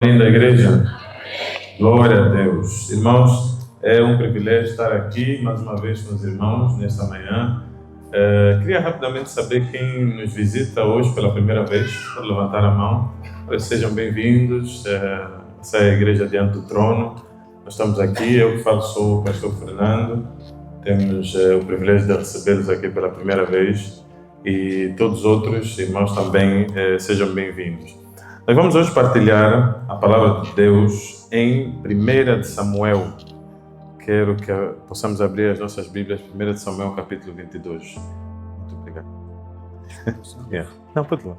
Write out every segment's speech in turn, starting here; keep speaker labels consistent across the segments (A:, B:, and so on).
A: Da igreja, glória a Deus. Irmãos, é um privilégio estar aqui mais uma vez com os irmãos nesta manhã. Queria rapidamente saber quem nos visita hoje pela primeira vez. Pode levantar a mão. Sejam bem-vindos. Essa é a igreja diante do trono. Nós estamos aqui, eu que falo sou o pastor Fernando. Temos o privilégio de recebê-los aqui pela primeira vez e todos os outros irmãos também sejam bem-vindos. Nós vamos hoje partilhar a palavra de Deus em 1 de Samuel. Quero que possamos abrir as nossas Bíblias, 1 de Samuel, capítulo 22. Muito obrigado. Não, pode lá.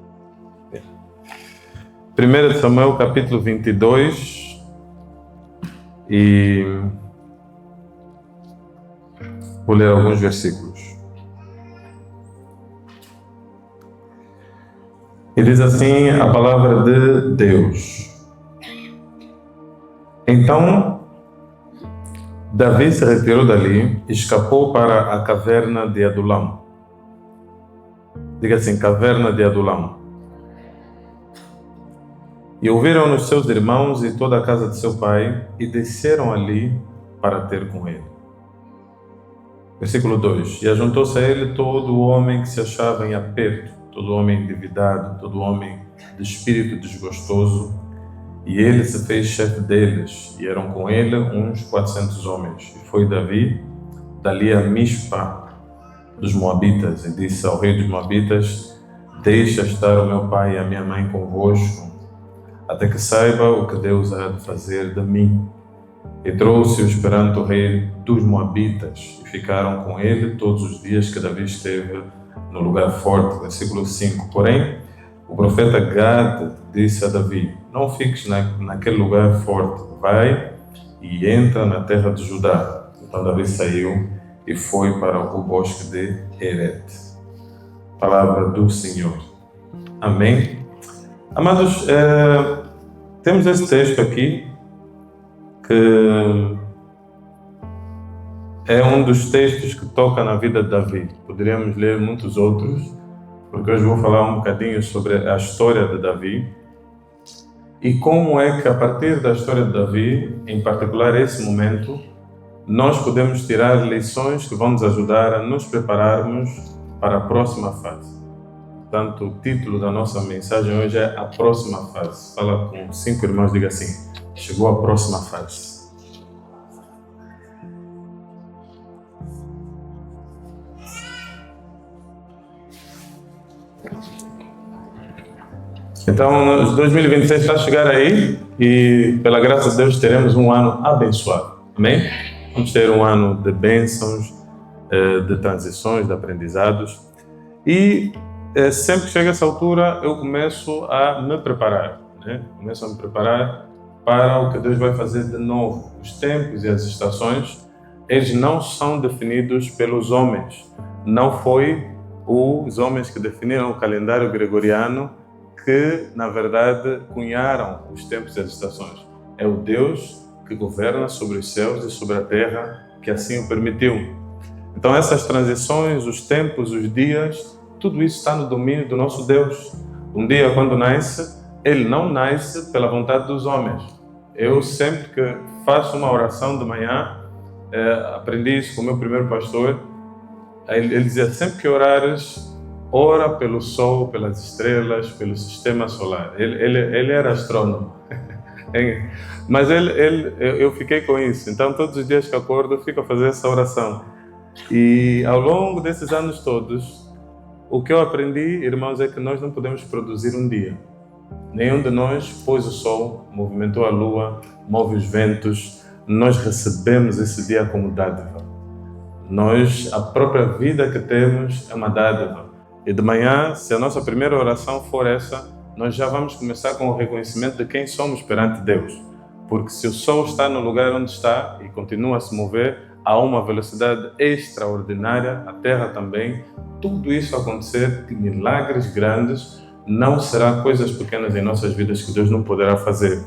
A: 1 de Samuel, capítulo 22. E vou ler alguns versículos. E diz assim a palavra de Deus. Então, Davi se retirou dali e escapou para a caverna de Adulam. Diga assim, caverna de Adulam. E ouviram os seus irmãos e toda a casa de seu pai e desceram ali para ter com ele. Versículo 2. E ajuntou-se a ele todo o homem que se achava em aperto, todo homem endividado, todo homem de espírito desgostoso, e ele se fez chefe deles, e eram com ele uns 400 homens. E foi Davi dali a Mispa dos Moabitas, e disse ao rei dos Moabitas: deixa estar o meu pai e a minha mãe convosco, até que saiba o que Deus há de fazer de mim. E trouxe-os perante o rei dos Moabitas, e ficaram com ele todos os dias que Davi esteve no lugar forte. Versículo 5. Porém, o profeta Gad disse a Davi: não fiques naquele lugar forte, vai e entra na terra de Judá. Então Davi saiu e foi para o bosque de Eret. Palavra do Senhor. Amém. Amados, temos esse texto aqui que é um dos textos que toca na vida de Davi. Poderíamos ler muitos outros, porque hoje vou falar um bocadinho sobre a história de Davi e como é que, a partir da história de Davi, em particular esse momento, nós podemos tirar lições que vão nos ajudar a nos prepararmos para a próxima fase. Portanto, o título da nossa mensagem hoje é A Próxima Fase. Fala com 5 irmãos, diga assim: chegou a próxima fase. Então, 2026 está a chegar aí e, pela graça de Deus, teremos um ano abençoado. Amém? Vamos ter um ano de bênçãos, de transições, de aprendizados. E sempre que chega essa altura, eu começo a me preparar. Começo a me preparar para o que Deus vai fazer de novo. Os tempos e as estações, eles não são definidos pelos homens. Não foi os homens que definiram o calendário gregoriano que, na verdade, cunharam os tempos e as estações. É o Deus que governa sobre os céus e sobre a terra que assim o permitiu. Então, essas transições, os tempos, os dias, tudo isso está no domínio do nosso Deus. Um dia, quando nasce, ele não nasce pela vontade dos homens. Eu, sempre que faço uma oração de manhã, aprendi isso com o meu primeiro pastor. Ele dizia: sempre que orares, ora pelo sol, pelas estrelas, pelo sistema solar. Ele era astrônomo. Mas eu fiquei com isso. Então, todos os dias que acordo, eu fico a fazer essa oração. E ao longo desses anos todos, o que eu aprendi, irmãos, é que nós não podemos produzir um dia. Nenhum de nós pôs o sol, movimentou a lua, move os ventos. Nós recebemos esse dia como dádiva. A própria vida que temos é uma dádiva. E de manhã, se a nossa primeira oração for essa, nós já vamos começar com o reconhecimento de quem somos perante Deus. Porque se o sol está no lugar onde está e continua a se mover a uma velocidade extraordinária, a terra também, tudo isso acontecer, milagres grandes, não será coisas pequenas em nossas vidas que Deus não poderá fazer.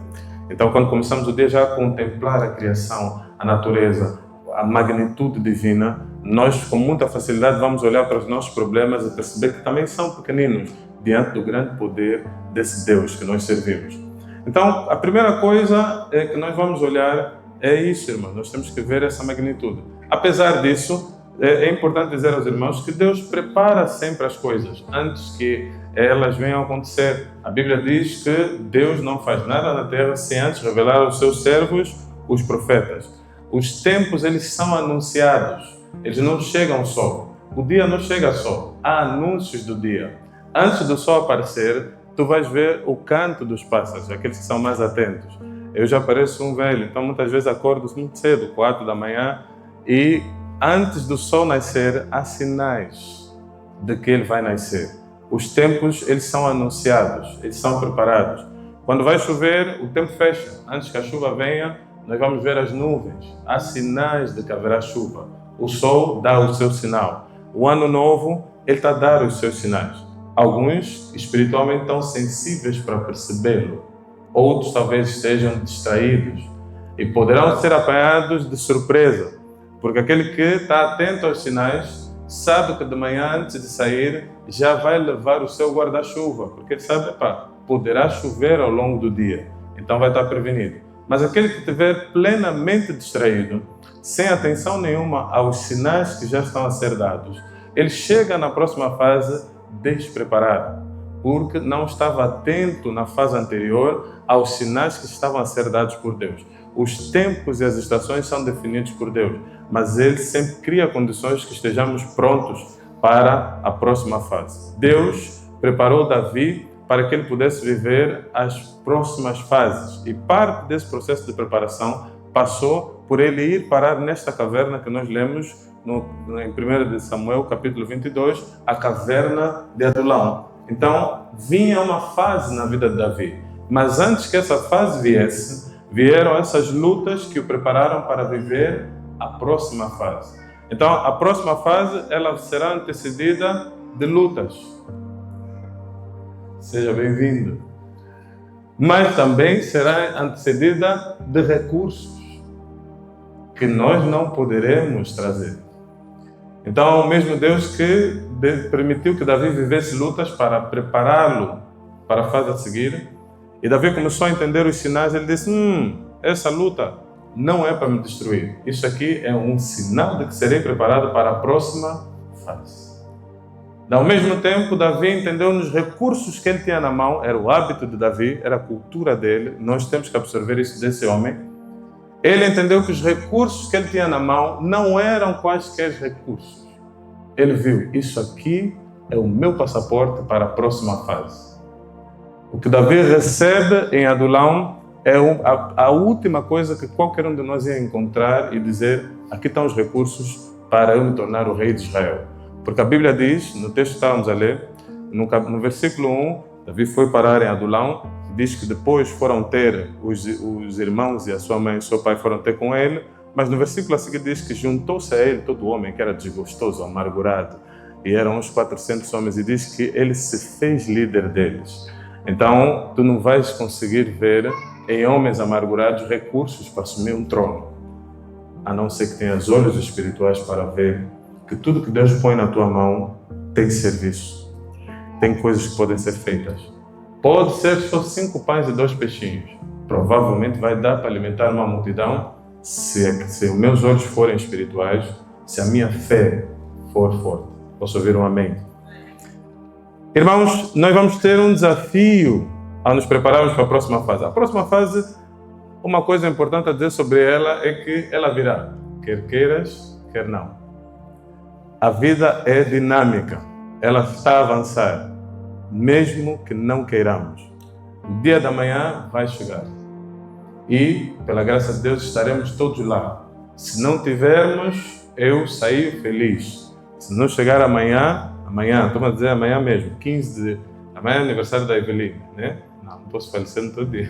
A: Então, quando começamos o dia já a contemplar a criação, a natureza, a magnitude divina, nós com muita facilidade vamos olhar para os nossos problemas e perceber que também são pequeninos diante do grande poder desse Deus que nós servimos. Então, a primeira coisa é que nós vamos olhar é isso, irmãos. Nós temos que ver essa magnitude. Apesar disso, é importante dizer aos irmãos que Deus prepara sempre as coisas antes que elas venham a acontecer. A Bíblia diz que Deus não faz nada na terra sem antes revelar aos seus servos, os profetas. Os tempos, eles são anunciados. Eles não chegam só. O dia não chega só. Há anúncios do dia. Antes do sol aparecer, tu vais ver o canto dos pássaros, aqueles que são mais atentos. Eu já pareço um velho, então muitas vezes acordo muito cedo, 4 da manhã, e antes do sol nascer, há sinais de que ele vai nascer. Os tempos, eles são anunciados, eles são preparados. Quando vai chover, o tempo fecha. Antes que a chuva venha, nós vamos ver as nuvens. Há sinais de que haverá chuva. O sol dá o seu sinal. O ano novo, ele está a dar os seus sinais. Alguns, espiritualmente, estão sensíveis para percebê-lo. Outros, talvez, estejam distraídos e poderão ser apanhados de surpresa. Porque aquele que está atento aos sinais sabe que de manhã, antes de sair, já vai levar o seu guarda-chuva. Porque ele sabe, poderá chover ao longo do dia. Então vai estar prevenido. Mas aquele que estiver plenamente distraído, sem atenção nenhuma aos sinais que já estão a ser dados, ele chega na próxima fase despreparado. Porque não estava atento na fase anterior aos sinais que estavam a ser dados por Deus. Os tempos e as estações são definidos por Deus, mas Ele sempre cria condições que estejamos prontos para a próxima fase. Deus preparou Davi para que ele pudesse viver as próximas fases. E parte desse processo de preparação passou por ele ir parar nesta caverna que nós lemos em 1 Samuel, capítulo 22, a caverna de Adulão. Então, vinha uma fase na vida de Davi. Mas antes que essa fase viesse, vieram essas lutas que o prepararam para viver a próxima fase. Então, a próxima fase, ela será antecedida de lutas. Seja bem-vindo. Mas também será antecedida de recursos que nós não poderemos trazer. Então, o mesmo Deus que permitiu que Davi vivesse lutas para prepará-lo para a fase a seguir, e Davi começou a entender os sinais. Ele disse, essa luta não é para me destruir. Isso aqui é um sinal de que serei preparado para a próxima fase. Ao mesmo tempo, Davi entendeu nos recursos que ele tinha na mão, era o hábito de Davi, era a cultura dele, nós temos que absorver isso desse homem. Ele entendeu que os recursos que ele tinha na mão não eram quaisquer recursos. Ele viu, isso aqui é o meu passaporte para a próxima fase. O que Davi recebe em Adulão é a última coisa que qualquer um de nós ia encontrar e dizer, aqui estão os recursos para eu me tornar o rei de Israel. Porque a Bíblia diz, no texto que estávamos a ler, no versículo 1, Davi foi parar em Adulão, diz que depois foram ter os irmãos e a sua mãe e seu pai foram ter com ele, mas no versículo a seguir diz que juntou-se a ele todo homem que era desgostoso, amargurado, e eram uns 400 homens, e diz que ele se fez líder deles. Então, tu não vais conseguir ver em homens amargurados recursos para assumir um trono, a não ser que tenhas olhos espirituais para ver que tudo que Deus põe na tua mão tem serviço, tem coisas que podem ser feitas. Pode ser só 5 pães e 2 peixinhos. Provavelmente vai dar para alimentar uma multidão se os meus olhos forem espirituais, se a minha fé for forte. Posso ouvir um amém? Irmãos, nós vamos ter um desafio ao nos prepararmos para a próxima fase. A próxima fase, uma coisa importante a dizer sobre ela é que ela virá, quer queiras, quer não. A vida é dinâmica, ela está a avançar, mesmo que não queiramos. O dia da manhã vai chegar e, pela graça de Deus, estaremos todos lá. Se não tivermos, eu saí feliz. Se não chegar amanhã, estou a dizer amanhã mesmo, amanhã é aniversário da Eveline, né? Não posso falecer no todo dia,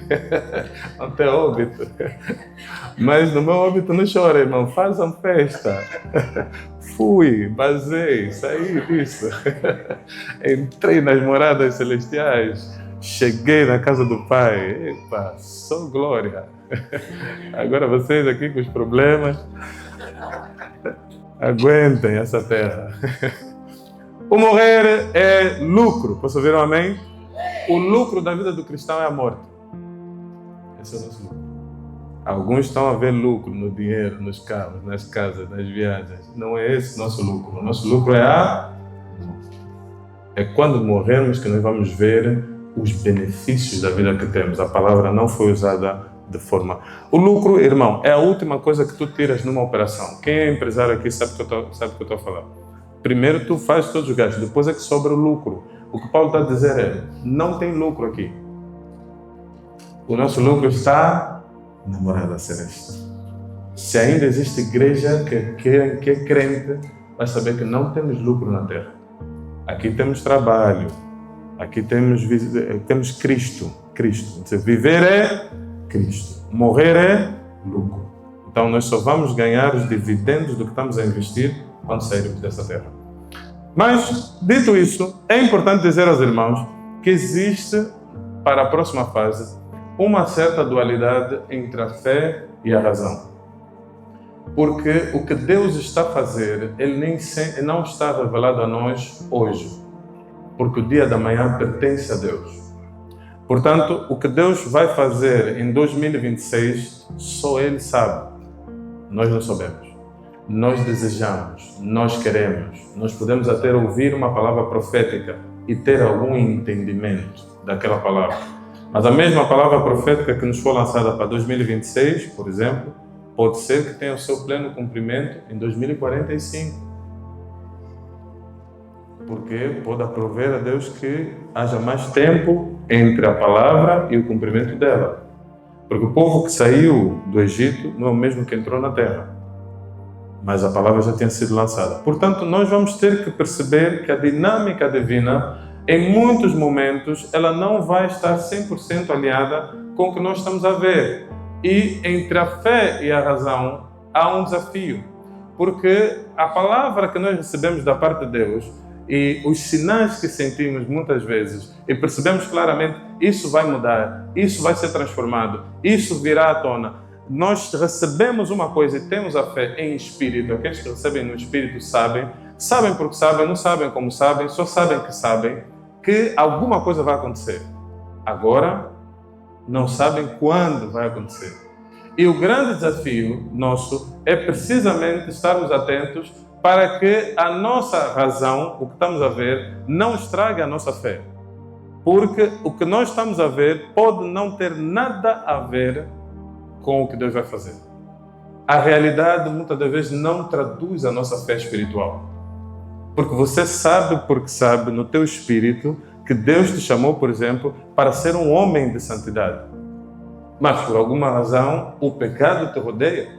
A: não tem óbito. Mas no meu óbito não chora, irmão, façam festa. Fui, basei, saí disso. Entrei nas moradas celestiais, cheguei na casa do Pai. Epa, só glória. Agora vocês aqui com os problemas, aguentem essa terra. O morrer é lucro, posso ouvir um amém? O lucro da vida do cristão é a morte. Esse é o nosso lucro. Alguns estão a ver lucro no dinheiro, nos carros, nas casas, nas viagens. Não é esse o nosso lucro. O nosso lucro é quando morrermos que nós vamos ver os benefícios da vida que temos. A palavra não foi usada de forma... O lucro, irmão, é a última coisa que tu tiras numa operação. Quem é empresário aqui sabe o que eu estou a falar. Primeiro tu faz todos os gastos, depois é que sobra o lucro. O que Paulo está a dizer é, não tem lucro aqui. O nosso lucro está na morada celeste. Se ainda existe igreja que é crente, vai saber que não temos lucro na terra. Aqui temos trabalho, aqui temos Cristo. Viver é Cristo, morrer é lucro. Então nós só vamos ganhar os dividendos do que estamos a investir quando sairmos dessa terra. Mas, dito isso, é importante dizer aos irmãos que existe, para a próxima fase, uma certa dualidade entre a fé e a razão. Porque o que Deus está a fazer, Ele não está revelado a nós hoje. Porque o dia da manhã pertence a Deus. Portanto, o que Deus vai fazer em 2026, só Ele sabe. Nós não sabemos. Nós desejamos, nós queremos. Nós podemos até ouvir uma palavra profética e ter algum entendimento daquela palavra. Mas a mesma palavra profética que nos foi lançada para 2026, por exemplo, pode ser que tenha o seu pleno cumprimento em 2045. Porque pode aprover a Deus que haja mais tempo entre a palavra e o cumprimento dela. Porque o povo que saiu do Egito não é o mesmo que entrou na terra. Mas a palavra já tinha sido lançada. Portanto, nós vamos ter que perceber que a dinâmica divina, em muitos momentos, ela não vai estar 100% alinhada com o que nós estamos a ver. E entre a fé e a razão, há um desafio. Porque a palavra que nós recebemos da parte de Deus e os sinais que sentimos muitas vezes e percebemos claramente, isso vai mudar, isso vai ser transformado, isso virá à tona. Nós recebemos uma coisa e temos a fé em espírito. Aqueles que recebem no espírito sabem porque sabem, não sabem como sabem, só sabem que alguma coisa vai acontecer. Agora, não sabem quando vai acontecer. E o grande desafio nosso é precisamente estarmos atentos para que a nossa razão, o que estamos a ver, não estrague a nossa fé. Porque o que nós estamos a ver pode não ter nada a ver com o que Deus vai fazer. A realidade, muitas das vezes, não traduz a nossa fé espiritual. Porque você sabe, porque sabe no teu espírito, que Deus te chamou, por exemplo, para ser um homem de santidade. Mas, por alguma razão, o pecado te rodeia.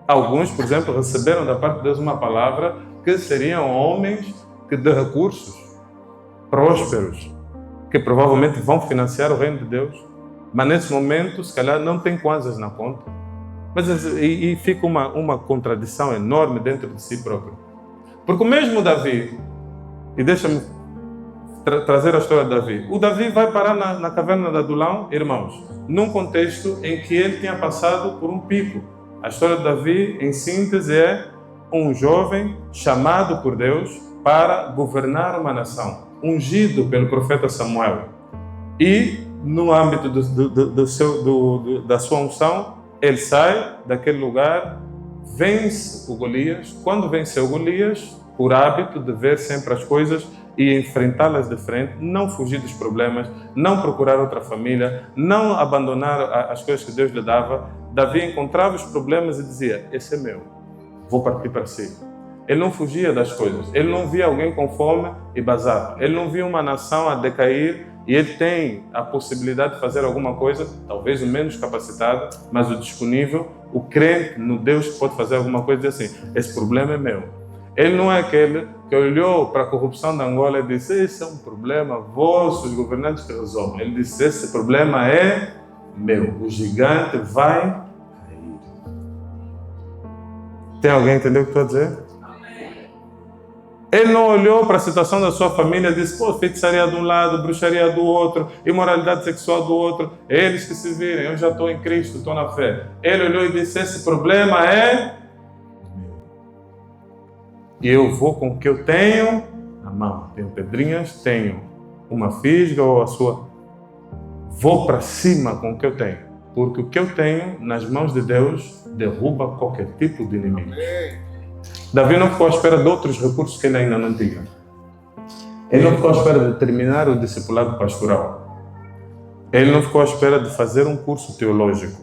A: Alguns, por exemplo, receberam da parte de Deus uma palavra que seriam homens de recursos, prósperos, que provavelmente vão financiar o reino de Deus. Mas nesse momento, se calhar, não tem kwanzas na conta. E fica uma contradição enorme dentro de si próprio. Porque o mesmo Davi, e deixa-me trazer a história de Davi. O Davi vai parar na caverna de Adulão, irmãos, num contexto em que ele tinha passado por um pico. A história de Davi, em síntese, é um jovem chamado por Deus para governar uma nação, ungido pelo profeta Samuel. E no âmbito da sua unção, ele sai daquele lugar, vence o Golias. Quando venceu Golias, por hábito de ver sempre as coisas e enfrentá-las de frente, não fugir dos problemas, não procurar outra família, não abandonar as coisas que Deus lhe dava, Davi encontrava os problemas e dizia, esse é meu, vou partir para si. Ele não fugia das coisas, ele não via alguém com fome e basava, ele não via uma nação a decair e ele tem a possibilidade de fazer alguma coisa, talvez o menos capacitado, mas o disponível, o crente no Deus que pode fazer alguma coisa, diz assim, esse problema é meu. Ele não é aquele que olhou para a corrupção da Angola e disse, esse é um problema vosso, os governantes que resolvem. Ele disse, esse problema é meu, o gigante vai cair. Tem alguém entendeu o que estou a dizer? Ele não olhou para a situação da sua família e disse, pô, feitiçaria de um lado, bruxaria do outro, imoralidade sexual do outro, eles que se virem, eu já estou em Cristo, estou na fé. Ele olhou e disse, esse problema é meu. E eu vou com o que eu tenho na mão. Tenho pedrinhas, tenho uma fisga ou a sua. Vou para cima com o que eu tenho. porque o que eu tenho nas mãos de Deus derruba qualquer tipo de inimigo. Davi não ficou à espera de outros recursos que ele ainda não tinha. Ele não ficou à espera de terminar o discipulado pastoral. Ele não ficou à espera de fazer um curso teológico.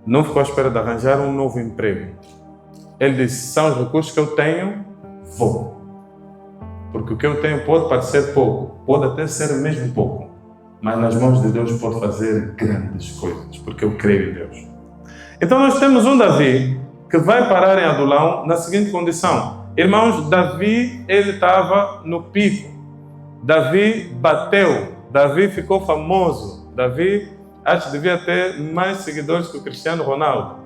A: Não ficou à espera de arranjar um novo emprego. Ele disse, são os recursos que eu tenho, vou. Porque o que eu tenho pode parecer pouco, pode até ser mesmo pouco, mas nas mãos de Deus pode fazer grandes coisas, porque eu creio em Deus. Então nós temos um Davi que vai parar em Adulão na seguinte condição. Irmãos, Davi, ele estava no pico. Davi bateu. Davi ficou famoso. Davi, acho que devia ter mais seguidores que o Cristiano Ronaldo.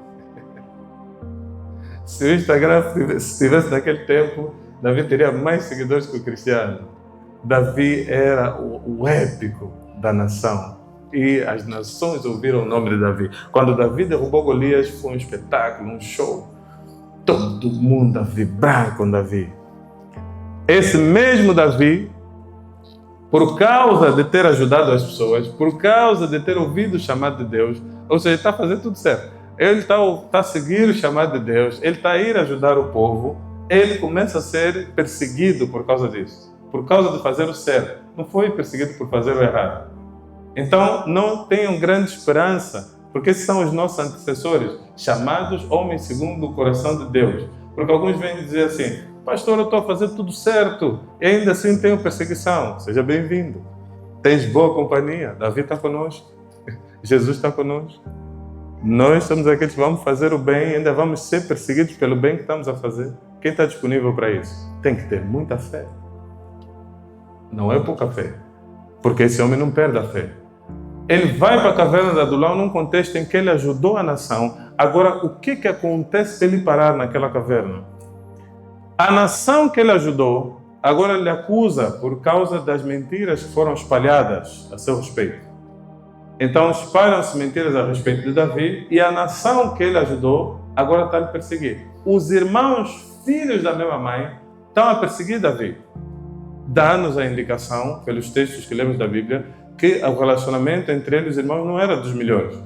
A: Se o Instagram estivesse naquele tempo, Davi teria mais seguidores que o Cristiano. Davi era o épico da nação. E as nações ouviram o nome de Davi. Quando Davi derrubou Golias, foi um espetáculo, um show. Todo mundo a vibrar com Davi. Esse mesmo Davi, por causa de ter ajudado as pessoas, por causa de ter ouvido o chamado de Deus, ou seja, ele está fazendo tudo certo. Ele está a seguir o chamado de Deus, ele está a ir ajudar o povo, ele começa a ser perseguido por causa disso. Por causa de fazer o certo. Não foi perseguido por fazer o errado. Então, não tenham grande esperança, porque esses são os nossos antecessores, chamados homens segundo o coração de Deus. Porque alguns vêm dizer assim, pastor, eu estou a fazer tudo certo, e ainda assim tenho perseguição. Seja bem-vindo. Tens boa companhia. Davi está conosco. Jesus está conosco. Nós somos aqueles que vamos fazer o bem e ainda vamos ser perseguidos pelo bem que estamos a fazer. Quem está disponível para isso? Tem que ter muita fé. Não é pouca fé. Porque esse homem não perde a fé. Ele vai para a caverna de Adulão num contexto em que ele ajudou a nação. Agora, o que acontece para ele parar naquela caverna? A nação que ele ajudou, agora ele acusa por causa das mentiras que foram espalhadas a seu respeito. Então, espalham-se mentiras a respeito de Davi e a nação que ele ajudou agora está a lhe perseguir. Os irmãos, filhos da mesma mãe, estão a perseguir Davi. Dá-nos a indicação, pelos textos que lemos da Bíblia, que o relacionamento entre eles e os irmãos não era dos melhores.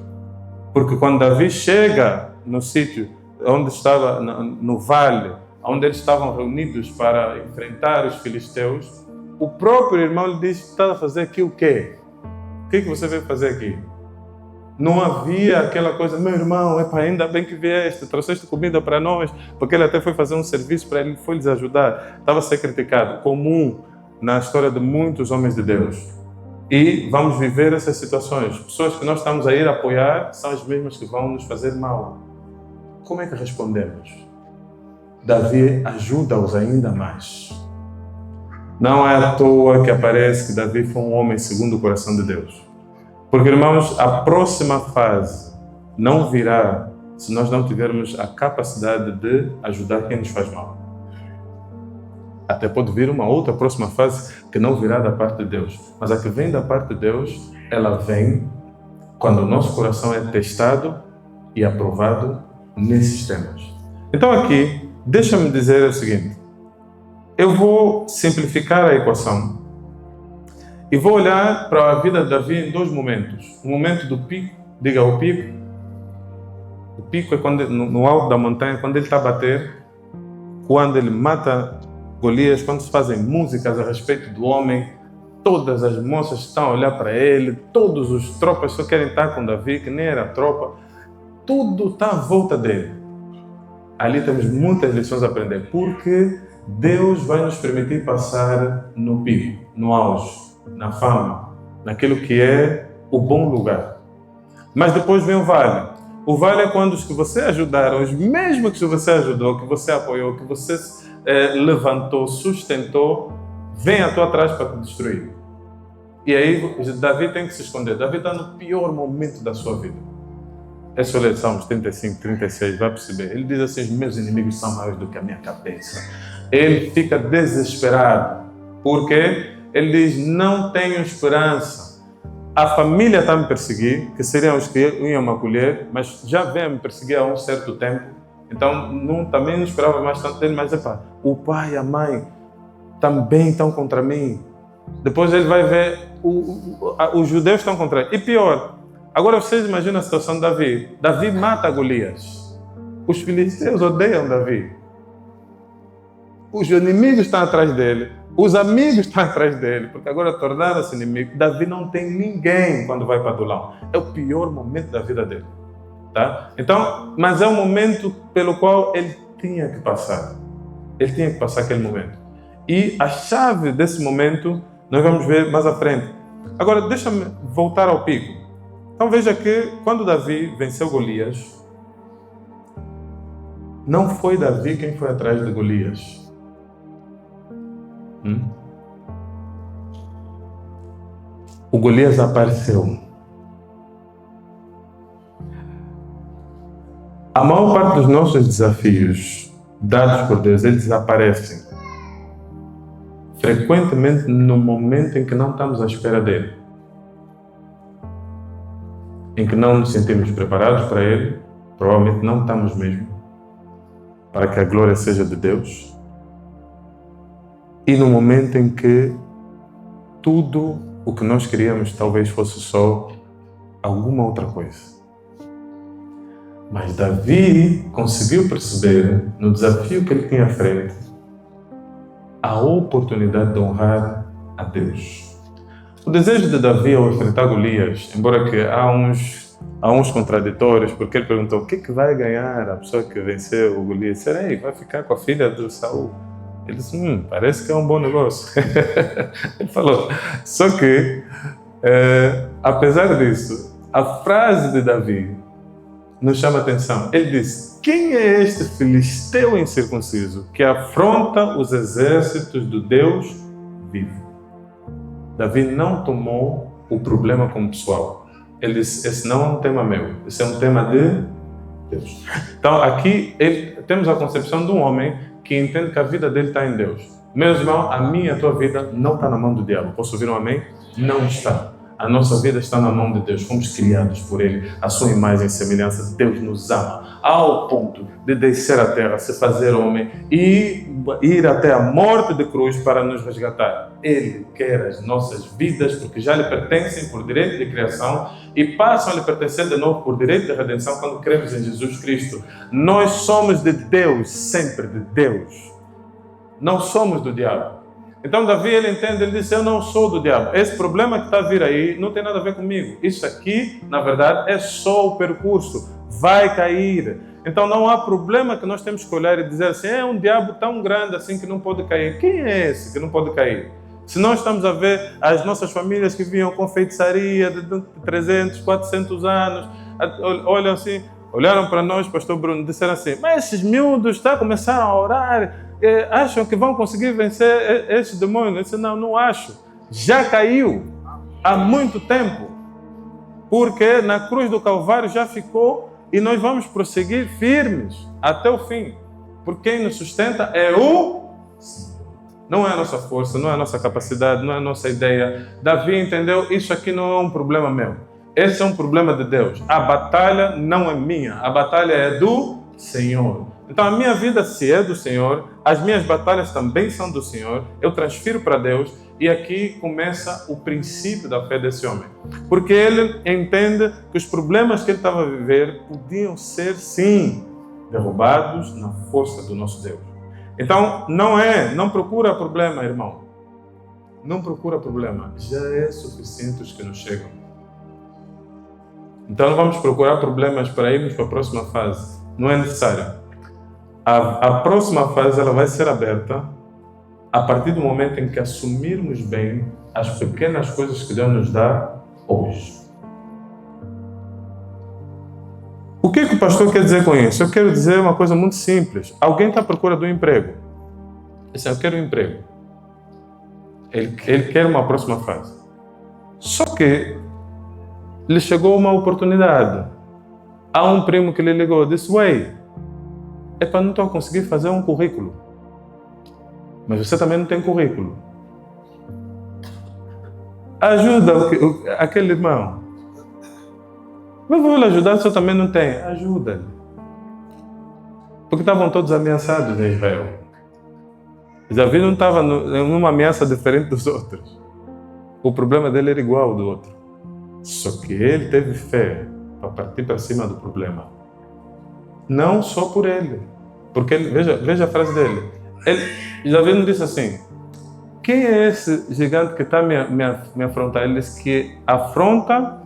A: Porque quando Davi chega no sítio onde estava, no vale, onde eles estavam reunidos para enfrentar os filisteus, o próprio irmão lhe diz, está a fazer aqui o quê? O que você veio fazer aqui? Não havia aquela coisa, meu irmão, ainda bem que vieste, trouxeste comida para nós, porque ele até foi fazer um serviço para ele, foi lhes ajudar. Estava a ser criticado, comum na história de muitos homens de Deus. E vamos viver essas situações. Pessoas que nós estamos a ir apoiar são as mesmas que vão nos fazer mal. Como é que respondemos? Davi ajuda-os ainda mais. Não é à toa que aparece que Davi foi um homem segundo o coração de Deus. Porque, irmãos, a próxima fase não virá se nós não tivermos a capacidade de ajudar quem nos faz mal. Até pode vir uma outra próxima fase que não virá da parte de Deus. Mas a que vem da parte de Deus, ela vem quando o nosso coração é testado e aprovado nesses temas. Então aqui, deixa-me dizer o seguinte. Eu vou simplificar a equação e vou olhar para a vida de Davi em dois momentos. O momento do pico, diga o pico. O pico é quando, no alto da montanha, quando ele está a bater, quando ele mata Golias, quando se fazem músicas a respeito do homem, todas as moças estão a olhar para ele, todos os tropas só querem estar com Davi, que nem era tropa, tudo está à volta dele. Ali temos muitas lições a aprender, porque Deus vai nos permitir passar no pico, no auge, na fama, naquilo que é o bom lugar. Mas depois vem o vale. O vale é quando os que você ajudaram, os mesmos que você ajudou, que você apoiou, que você levantou, sustentou, vem a tua atrás para te destruir. E aí Davi tem que se esconder. Davi está no pior momento da sua vida. É só ler Salmos 35, 36, vai perceber. Ele diz assim, os meus inimigos são maiores do que a minha cabeça. Ele fica desesperado, porque ele diz, não tenho esperança. A família está a me perseguir, que seriam os que iam me acolher, mas já vem a me perseguir há um certo tempo. Então, também não esperava mais tanto dele, mas o pai e a mãe também estão contra mim. Depois ele vai ver, os judeus estão contra ele. E pior, Agora vocês imaginam a situação de Davi. Davi mata Golias. Os filisteus odeiam Davi. Os inimigos estão atrás dele. Os amigos estão atrás dele, porque agora tornaram-se inimigos. Davi não tem ninguém quando vai para Adulão. É o pior momento da vida dele. Tá? Então, mas é um momento pelo qual ele tinha que passar. Ele tinha que passar aquele momento. E a chave desse momento nós vamos ver mais à frente. Agora, deixa-me voltar ao pico. Então veja que quando Davi venceu Golias, não foi Davi quem foi atrás de Golias. O Golias apareceu. A maior parte dos nossos desafios dados por Deus, eles aparecem frequentemente no momento em que não estamos à espera dele, em que não nos sentimos preparados para ele, provavelmente não estamos mesmo, para que a glória seja de Deus, e no momento em que tudo o que nós queríamos talvez fosse só alguma outra coisa. Mas Davi conseguiu perceber, no desafio que ele tinha à frente, a oportunidade de honrar a Deus. O desejo de Davi ao enfrentar Golias, embora que há uns contraditórios, porque ele perguntou o que vai ganhar a pessoa que venceu o Golias? Será vai ficar com a filha do Saul? Ele disse, parece que é um bom negócio. Ele falou, só que, apesar disso, a frase de Davi nos chama a atenção. Ele disse, quem é este filisteu incircunciso que afronta os exércitos do Deus vivo? Davi não tomou o problema como pessoal. Ele disse, esse não é um tema meu, esse é um tema de Deus. Então aqui temos a concepção de um homem que entende que a vida dele está em Deus. Meu irmão, a minha e a tua vida não está na mão do diabo. Posso ouvir um amém? Não está. A nossa vida está na mão de Deus. Fomos criados por Ele, a sua imagem e semelhança. Deus nos ama ao ponto de descer à terra, se fazer homem e ir até a morte de cruz para nos resgatar. Ele quer as nossas vidas porque já lhe pertencem por direito de criação e passam a lhe pertencer de novo por direito de redenção quando cremos em Jesus Cristo. Nós somos de Deus, sempre de Deus. Não somos do diabo. Então Davi, ele entende, ele diz, eu não sou do diabo. Esse problema que está a vir aí não tem nada a ver comigo. Isso aqui, na verdade, é só o percurso. Vai cair. Então não há problema que nós temos que olhar e dizer assim, é um diabo tão grande assim que não pode cair. Quem é esse que não pode cair? Se nós estamos a ver as nossas famílias que vinham com feitiçaria de 300, 400 anos, olham assim, olharam para nós, pastor Bruno, disseram assim, mas esses miúdos começaram a orar, acham que vão conseguir vencer esse demônio? Eu disse, não acho. Já caiu há muito tempo. Porque na cruz do Calvário já ficou e nós vamos prosseguir firmes até o fim. Porque quem nos sustenta é o Senhor. Não é a nossa força, não é a nossa capacidade, não é a nossa ideia. Davi entendeu, isso aqui não é um problema meu. Esse é um problema de Deus. A batalha não é minha, a batalha é do Senhor. Então a minha vida, se é do Senhor, as minhas batalhas também são do Senhor, eu transfiro para Deus e aqui começa o princípio da fé desse homem. Porque ele entende que os problemas que ele estava a viver podiam ser, sim, derrubados na força do nosso Deus. Então não procura problema, irmão. Não procura problema, já é suficiente os que nos chegam. Então não vamos procurar problemas para irmos para a próxima fase, não é necessário. A próxima fase ela vai ser aberta a partir do momento em que assumirmos bem as pequenas coisas que Deus nos dá hoje. O que o pastor quer dizer com isso? Eu quero dizer uma coisa muito simples. Alguém está à procura de um emprego. Ele eu quero um emprego. Ele quer uma próxima fase. Só que lhe chegou uma oportunidade. Há um primo que lhe ligou, disse, não estou a conseguir fazer um currículo. Mas você também não tem currículo. Ajuda aquele irmão. Mas vou lhe ajudar se eu também não tenho. Ajuda-lhe. Porque estavam todos ameaçados em Israel. Davi não estava em uma ameaça diferente dos outros. O problema dele era igual ao do outro. Só que ele teve fé para partir para cima do problema. Não só por ele. Porque ele, veja a frase dele. Davi não disse assim: quem é esse gigante que está me afrontar? Ele disse que afronta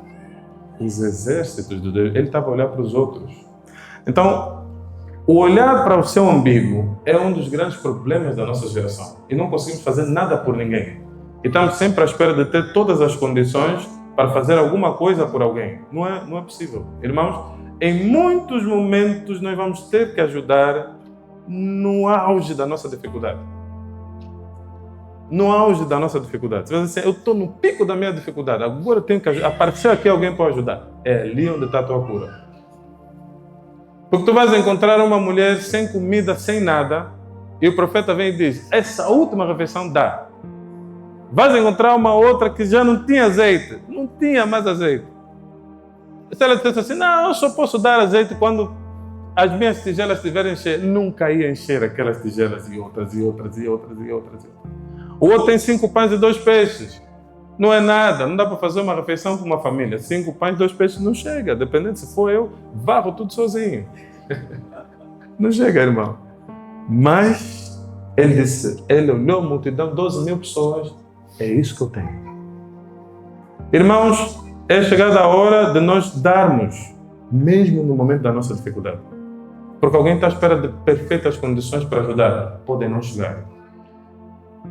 A: os exércitos de Deus. Ele estava a olhar para os outros. Então, o olhar para o seu umbigo é um dos grandes problemas da nossa geração. E não conseguimos fazer nada por ninguém. E estamos sempre à espera de ter todas as condições para fazer alguma coisa por alguém. Não é possível. Irmãos, em muitos momentos nós vamos ter que ajudar no auge da nossa dificuldade. No auge da nossa dificuldade. Você vai dizer assim: eu estou no pico da minha dificuldade, agora eu tenho que aparecer aqui alguém para ajudar. É ali onde está a tua cura. Porque tu vais encontrar uma mulher sem comida, sem nada, e o profeta vem e diz: essa última refeição dá. Vais encontrar uma outra que já não tinha azeite, não tinha mais azeite. Se ela dissesse assim: não, eu só posso dar azeite quando as minhas tigelas estiverem cheias, nunca ia encher aquelas tigelas e outras, e outras, e outras, e outras, e outras. O outro tem 5 pães e 2 peixes. Não é nada, não dá para fazer uma refeição para uma família. 5 pães e 2 peixes não chega. Dependendo, se for eu, varro tudo sozinho. Não chega, irmão. Mas ele disse, ele olhou a multidão, 12.000 pessoas. É isso que eu tenho. Irmãos, é chegada a hora de nós darmos, mesmo no momento da nossa dificuldade. Porque alguém está à espera de perfeitas condições para ajudar. Podem não chegar.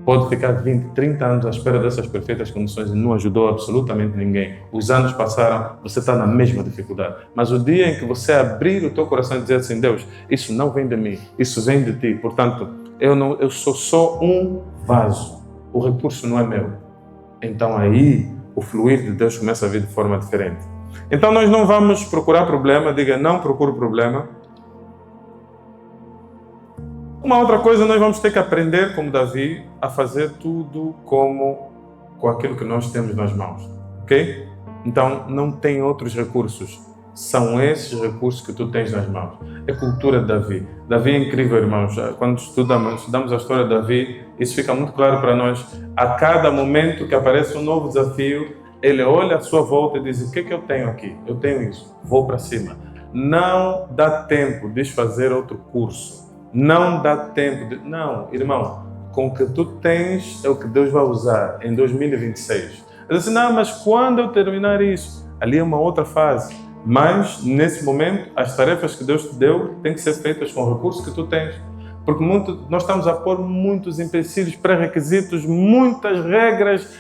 A: Pode ficar 20, 30 anos à espera dessas perfeitas condições e não ajudou absolutamente ninguém. Os anos passaram, você está na mesma dificuldade. Mas o dia em que você abrir o teu coração e dizer assim: Deus, isso não vem de mim, isso vem de ti. Portanto, eu sou só um vaso. O recurso não é meu. Então aí, o fluir de Deus começa a vir de forma diferente. Então nós não vamos procurar problema, diga: não procuro problema. Uma outra coisa, nós vamos ter que aprender, como Davi, a fazer tudo com aquilo que nós temos nas mãos, ok? Então, não tem outros recursos. São esses recursos que tu tens nas mãos. É cultura de Davi. Davi é incrível, irmãos. Quando estudamos a história de Davi, isso fica muito claro para nós. A cada momento que aparece um novo desafio, ele olha à sua volta e diz: o que é que eu tenho aqui? Eu tenho isso. Vou para cima. Não dá tempo de fazer outro curso. Não dá tempo de... Não, irmão, com o que tu tens é o que Deus vai usar em 2026. Eu disse: não, mas quando eu terminar isso? Ali é uma outra fase. Mas, nesse momento, as tarefas que Deus te deu têm que ser feitas com o recurso que tu tens. Porque nós estamos a pôr muitos empecilhos, pré-requisitos, muitas regras,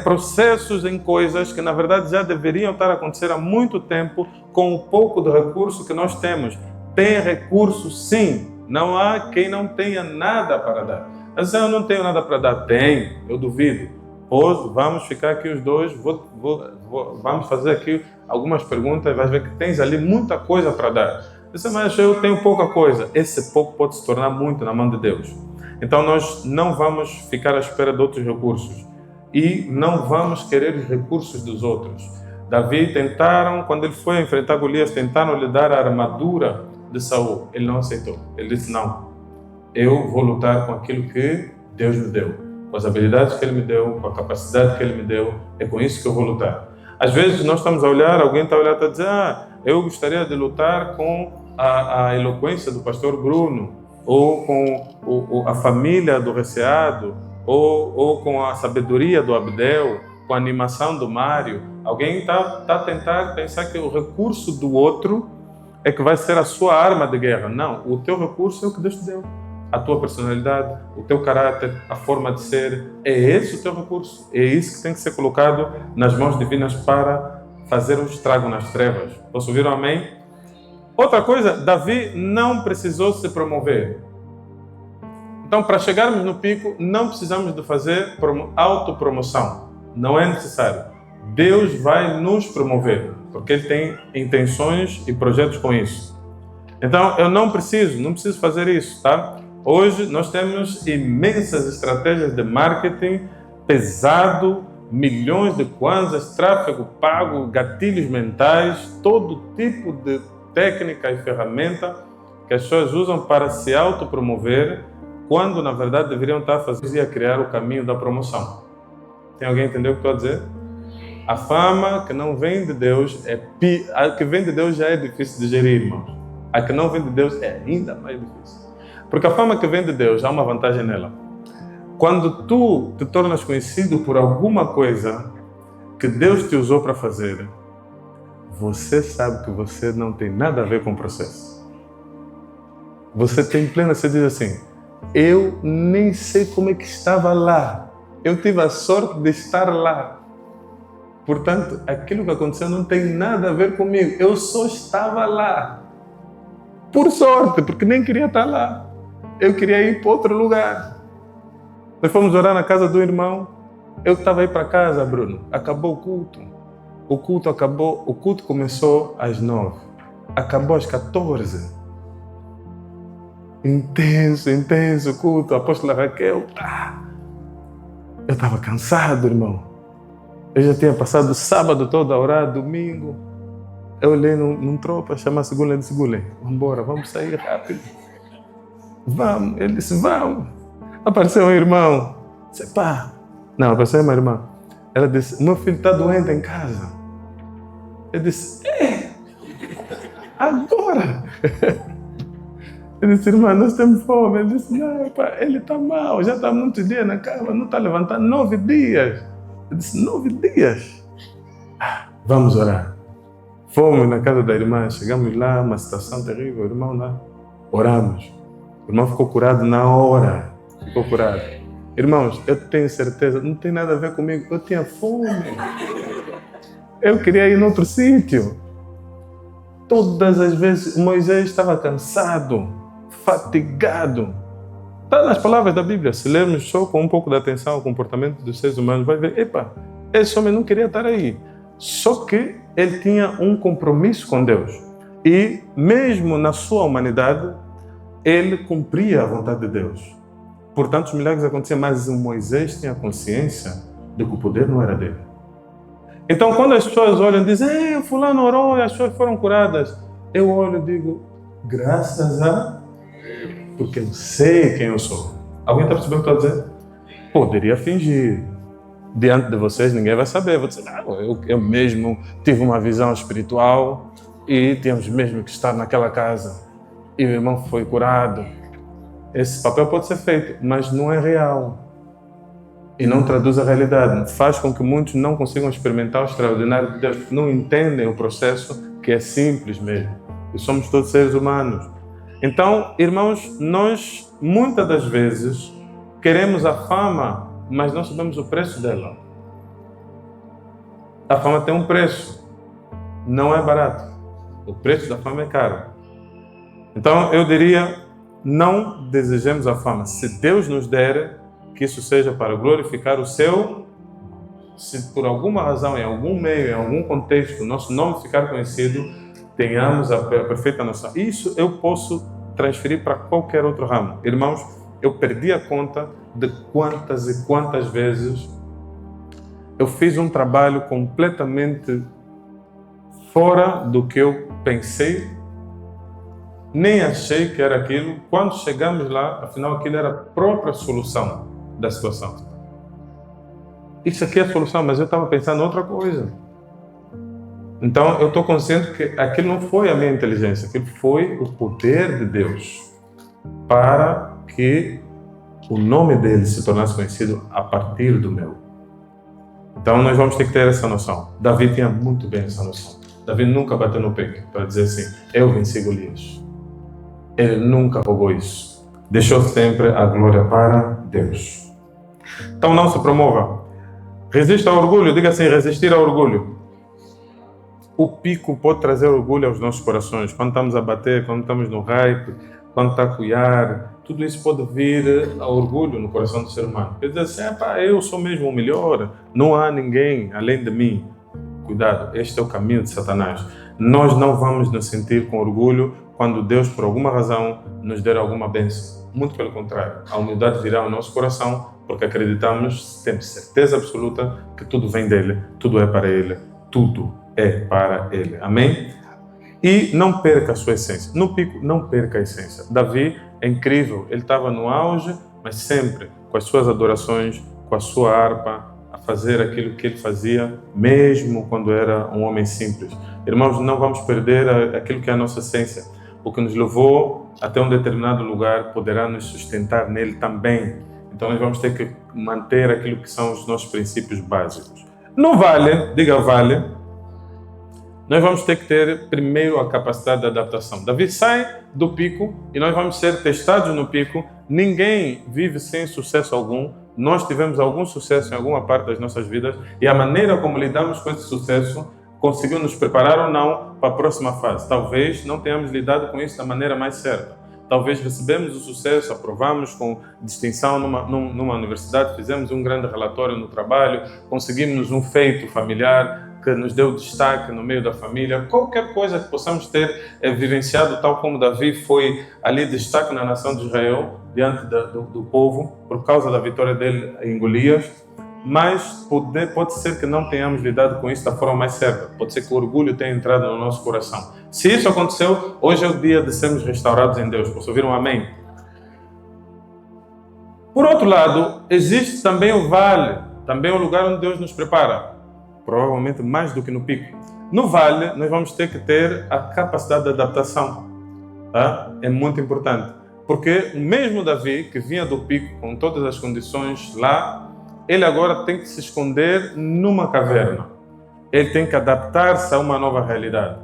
A: processos em coisas que, na verdade, já deveriam estar a acontecer há muito tempo com o pouco de recurso que nós temos. Tem recurso, sim. Não há quem não tenha nada para dar. Mas eu não tenho nada para dar. Tem, eu duvido. Hoje vamos ficar aqui os dois, vamos fazer aqui algumas perguntas e vais ver que tens ali muita coisa para dar. Mas eu tenho pouca coisa. Esse pouco pode se tornar muito na mão de Deus. Então nós não vamos ficar à espera de outros recursos. E não vamos querer os recursos dos outros. Davi quando ele foi enfrentar Golias, tentaram lhe dar a armadura de Saul. Ele não aceitou. Ele disse: não, eu vou lutar com aquilo que Deus me deu, com as habilidades que Ele me deu, com a capacidade que Ele me deu, é com isso que eu vou lutar. Às vezes nós estamos a olhar, alguém está a olhar e está a dizer: eu gostaria de lutar com a eloquência do pastor Bruno, ou com a família do Receado, ou com a sabedoria do Abdel, com a animação do Mário. Alguém está a tentar pensar que o recurso do outro é que vai ser a sua arma de guerra. Não, o teu recurso é o que Deus te deu. A tua personalidade, o teu caráter, a forma de ser, é esse o teu recurso. É isso que tem que ser colocado nas mãos divinas para fazer um estrago nas trevas. Posso ouvir um amém? Outra coisa, Davi não precisou se promover. Então, para chegarmos no pico, não precisamos de fazer autopromoção. Não é necessário. Deus vai nos promover, porque Ele tem intenções e projetos com isso. Então, eu não preciso fazer isso, tá? Hoje, nós temos imensas estratégias de marketing pesado, milhões de kwanzas, tráfego pago, gatilhos mentais, todo tipo de técnica e ferramenta que as pessoas usam para se autopromover, quando, na verdade, deveriam estar a criar o caminho da promoção. Tem alguém entendeu o que estou a dizer? A fama que não vem de Deus a que vem de Deus já é difícil de gerir, irmãos. A que não vem de Deus é ainda mais difícil. Porque a fama que vem de Deus, há uma vantagem nela. Quando tu te tornas conhecido por alguma coisa que Deus te usou para fazer, você sabe que você não tem nada a ver com o processo. Você tem plena, você diz assim, eu nem sei como é que estava lá. Eu tive a sorte de estar lá. Portanto, aquilo que aconteceu não tem nada a ver comigo. Eu só estava lá. Por sorte, porque nem queria estar lá. Eu queria ir para outro lugar. Nós fomos orar na casa do irmão. Eu estava aí para casa, Bruno. Acabou o culto. O culto acabou. O culto começou às 9. Acabou às 14. Intenso culto. A apóstola Raquel. Eu estava cansado, irmão. Eu já tinha passado o sábado todo a orar, domingo. Eu olhei num tropa, chamar a Segunda, ele disse, Gulem, vamos embora, vamos sair rápido. Vamos. Ele disse, vamos. Apareceu um irmão. Disse, pá. Não, apareceu uma irmã. Ela disse, meu filho está doente em casa. Eu disse, agora? Eu disse, irmã, nós temos fome. Ele disse, não, pá, ele está mal, já está muitos dias na cama, não está levantando, 9 dias. Eu disse, 9 dias? Vamos orar. Fomos na casa da irmã, chegamos lá, uma situação terrível, o irmão lá, oramos. O irmão ficou curado na hora, ficou curado. Irmãos, eu tenho certeza, não tem nada a ver comigo, eu tinha fome. Eu queria ir em outro sítio. Todas as vezes Moisés estava cansado, fatigado. Está nas palavras da Bíblia. Se lermos só com um pouco de atenção ao comportamento dos seres humanos, vai ver, esse homem não queria estar aí. Só que ele tinha um compromisso com Deus. E mesmo na sua humanidade, ele cumpria a vontade de Deus. Portanto, os milagres aconteciam, mas Moisés tinha consciência de que o poder não era dele. Então, quando as pessoas olham e dizem, fulano orou e as pessoas foram curadas, eu olho e digo, graças a Deus, porque eu sei quem eu sou. Alguém está percebendo o que eu estou a dizer? Poderia fingir. Diante de vocês, ninguém vai saber. Vou dizer, eu mesmo tive uma visão espiritual e tínhamos mesmo que estar naquela casa. E o irmão foi curado. Esse papel pode ser feito, mas não é real. E não traduz a realidade. Faz com que muitos não consigam experimentar o extraordinário de Deus. Não entendem o processo que é simples mesmo. E somos todos seres humanos. Então, irmãos, nós muitas das vezes queremos a fama, mas não sabemos o preço dela. A fama tem um preço. Não é barato. O preço da fama é caro. Então, eu diria, não desejemos a fama. Se Deus nos der, que isso seja para glorificar o seu. Se por alguma razão, em algum meio, em algum contexto, nosso nome ficar conhecido, tenhamos a perfeita noção. Isso eu posso transferir para qualquer outro ramo. Irmãos, eu perdi a conta de quantas e quantas vezes eu fiz um trabalho completamente fora do que eu pensei, nem achei que era aquilo. Quando chegamos lá, afinal, aquilo era a própria solução da situação. Isso aqui é a solução, mas eu estava pensando em outra coisa. Então, eu estou consciente que aquilo não foi a minha inteligência, aquilo foi o poder de Deus para que o nome dele se tornasse conhecido a partir do meu. Então, nós vamos ter que ter essa noção. Davi tinha muito bem essa noção. Davi nunca bateu no peito para dizer assim, eu venci Golias. Ele nunca roubou isso. Deixou sempre a glória para Deus. Então, não se promova. Resista ao orgulho. Diga assim, resistir ao orgulho. O pico pode trazer orgulho aos nossos corações. Quando estamos a bater, quando estamos no hype, quando está a cuiar, tudo isso pode vir a orgulho no coração do ser humano. Quer dizer assim, eu sou mesmo o melhor, não há ninguém além de mim. Cuidado, este é o caminho de Satanás. Nós não vamos nos sentir com orgulho quando Deus, por alguma razão, nos der alguma bênção. Muito pelo contrário, a humildade virá ao nosso coração, porque acreditamos, temos certeza absoluta que tudo vem dele, tudo é para ele, tudo é para ele. Amém? E não perca a sua essência. No pico, não perca a essência. Davi é incrível. Ele estava no auge, mas sempre com as suas adorações, com a sua harpa, a fazer aquilo que ele fazia, mesmo quando era um homem simples. Irmãos, não vamos perder aquilo que é a nossa essência. O que nos levou até um determinado lugar poderá nos sustentar nele também. Então nós vamos ter que manter aquilo que são os nossos princípios básicos. No vale, diga vale, nós vamos ter que ter primeiro a capacidade de adaptação. Davi sai do pico e nós vamos ser testados no pico. Ninguém vive sem sucesso algum. Nós tivemos algum sucesso em alguma parte das nossas vidas e a maneira como lidamos com esse sucesso conseguiu nos preparar ou não para a próxima fase. Talvez não tenhamos lidado com isso da maneira mais certa. Talvez recebemos o sucesso, aprovamos com distinção numa universidade, fizemos um grande relatório no trabalho, conseguimos um feito familiar que nos deu destaque no meio da família. Qualquer coisa que possamos ter vivenciado, tal como Davi foi ali destaque na nação de Israel, diante do povo, por causa da vitória dele em Golias. Mas pode ser que não tenhamos lidado com isso da forma mais certa. Pode ser que o orgulho tenha entrado no nosso coração. Se isso aconteceu, hoje é o dia de sermos restaurados em Deus. Posso ouvir um amém? Por outro lado, existe também o vale, também o lugar onde Deus nos prepara. Provavelmente mais do que no pico. No vale, nós vamos ter que ter a capacidade de adaptação. Tá? É muito importante. Porque mesmo Davi, que vinha do pico com todas as condições lá, ele agora tem que se esconder numa caverna. Ele tem que adaptar-se a uma nova realidade.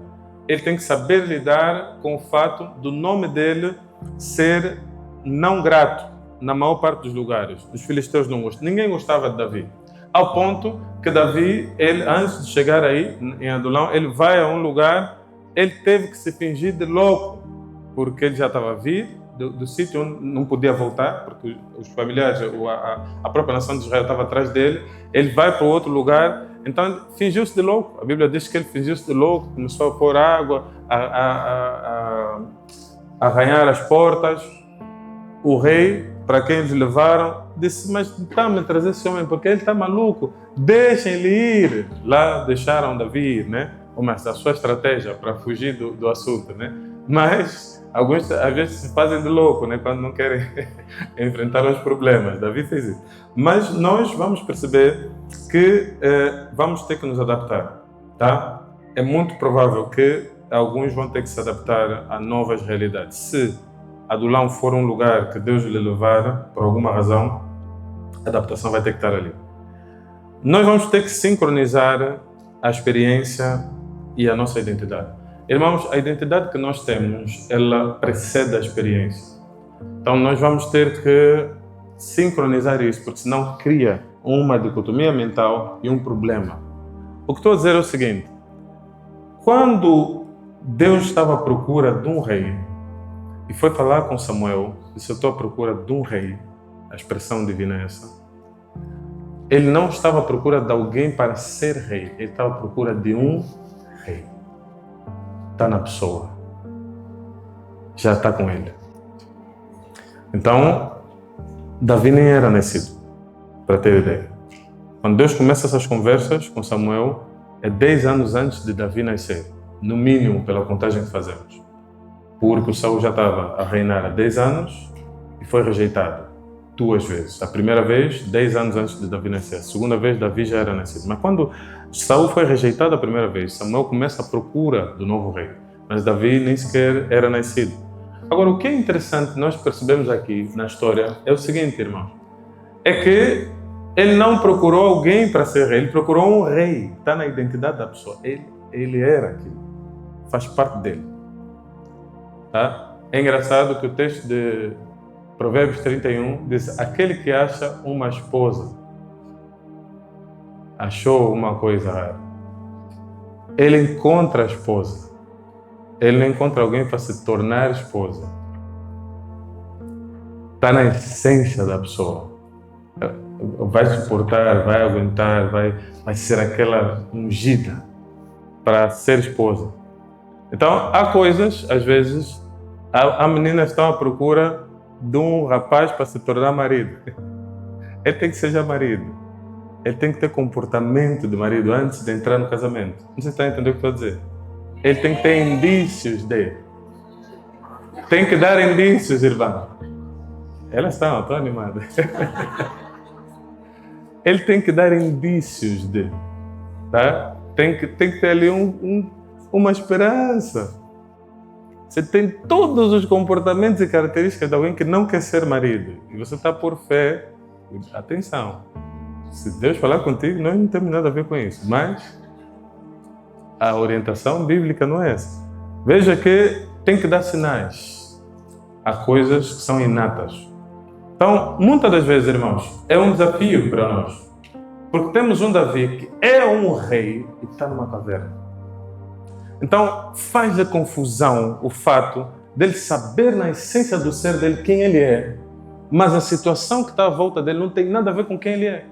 A: Ele tem que saber lidar com o fato do nome dele ser não grato na maior parte dos lugares. Os filisteus não gostam. Ninguém gostava de Davi. Ao ponto que Davi, ele, antes de chegar aí, em Adulão, ele vai a um lugar, ele teve que se fingir de louco, porque ele já estava vivo do sítio onde não podia voltar, porque os familiares, a própria nação de Israel estava atrás dele. Ele vai para outro lugar, então fingiu-se de louco. A Bíblia diz que ele fingiu-se de louco, começou a pôr água, a arranhar as portas. O rei, para quem eles levaram, disse: mas está-me a trazer esse homem porque ele está maluco, deixem-lhe ir. Lá deixaram Davi ir, né? Mas a sua estratégia para fugir do assunto, né? Mas alguns às vezes se fazem de louco, né? Quando não querem enfrentar os problemas. Davi fez isso. Mas nós vamos perceber que vamos ter que nos adaptar, tá? É muito provável que alguns vão ter que se adaptar a novas realidades. Se Adulão for um lugar que Deus lhe levar, por alguma razão, a adaptação vai ter que estar ali. Nós vamos ter que sincronizar a experiência e a nossa identidade. Irmãos, a identidade que nós temos, ela precede a experiência. Então nós vamos ter que sincronizar isso, porque senão cria uma dicotomia mental e um problema. O que estou a dizer é o seguinte: quando Deus estava à procura de um rei e foi falar com Samuel, disse: eu estou à procura de um rei, a expressão divina é essa, ele não estava à procura de alguém para ser rei, ele estava à procura de um rei. Está na pessoa, já está com ele. Então, Davi nem era nascido, para ter ideia. Quando Deus começa essas conversas com Samuel, é 10 anos antes de Davi nascer, no mínimo pela contagem que fazemos. Porque o Saul já estava a reinar há 10 anos e foi rejeitado 2 vezes. A primeira vez, 10 anos antes de Davi nascer. A segunda vez, Davi já era nascido. Mas quando Saul foi rejeitado a primeira vez, Samuel começa a procura do novo rei. Mas Davi nem sequer era nascido. Agora, o que é interessante nós percebemos aqui na história é o seguinte, irmão. É que ele não procurou alguém para ser rei, ele procurou um rei. Está na identidade da pessoa. Ele era aquilo. Faz parte dele. Tá? É engraçado que o texto de Provérbios 31 diz: aquele que acha uma esposa achou uma coisa rara. Ele encontra a esposa. Ele não encontra alguém para se tornar esposa. Está na essência da pessoa. Vai suportar, vai aguentar, vai ser aquela ungida para ser esposa. Então, há coisas, às vezes, há meninas que estão à procura de um rapaz para se tornar marido. Ele tem que ser já marido. Ele tem que ter comportamento de marido antes de entrar no casamento. Não sei se está a entender o que estou a dizer. Ele tem que ter indícios de. Tem que dar indícios, irmão. Elas estão animadas. ele tem que dar indícios de, tá? Tem que ter ali uma esperança. Você tem todos os comportamentos e características de alguém que não quer ser marido. E você está por fé. Atenção. Se Deus falar contigo, nós não temos nada a ver com isso. Mas a orientação bíblica não é essa. Veja que tem que dar sinais. Há coisas que são inatas. Então, muitas das vezes, irmãos, é um desafio para nós. Porque temos um Davi que é um rei e está numa caverna. Então, faz a confusão o fato dele saber na essência do ser dele quem ele é, mas a situação que está à volta dele não tem nada a ver com quem ele é.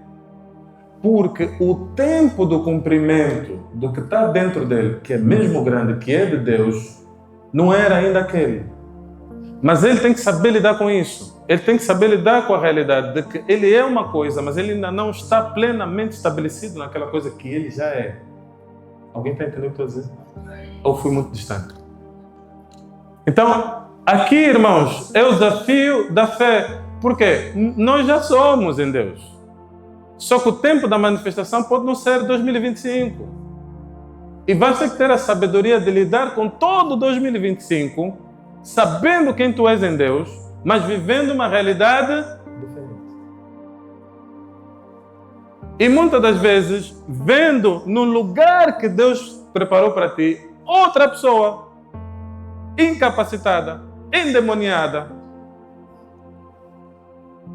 A: Porque o tempo do cumprimento do que está dentro dele, que é mesmo grande, que é de Deus, não era ainda aquele. Mas ele tem que saber lidar com isso. Ele tem que saber lidar com a realidade de que ele é uma coisa, mas ele ainda não está plenamente estabelecido naquela coisa que ele já é. Alguém está entendendo o que eu estou dizendo? Ou fui muito distante? Então, aqui, irmãos, é o desafio da fé. Por quê? Nós já somos em Deus. Só que o tempo da manifestação pode não ser 2025. E basta ter a sabedoria de lidar com todo 2025, sabendo quem tu és em Deus, mas vivendo uma realidade diferente. E muitas das vezes, vendo no lugar que Deus preparou para ti, outra pessoa incapacitada, endemoniada.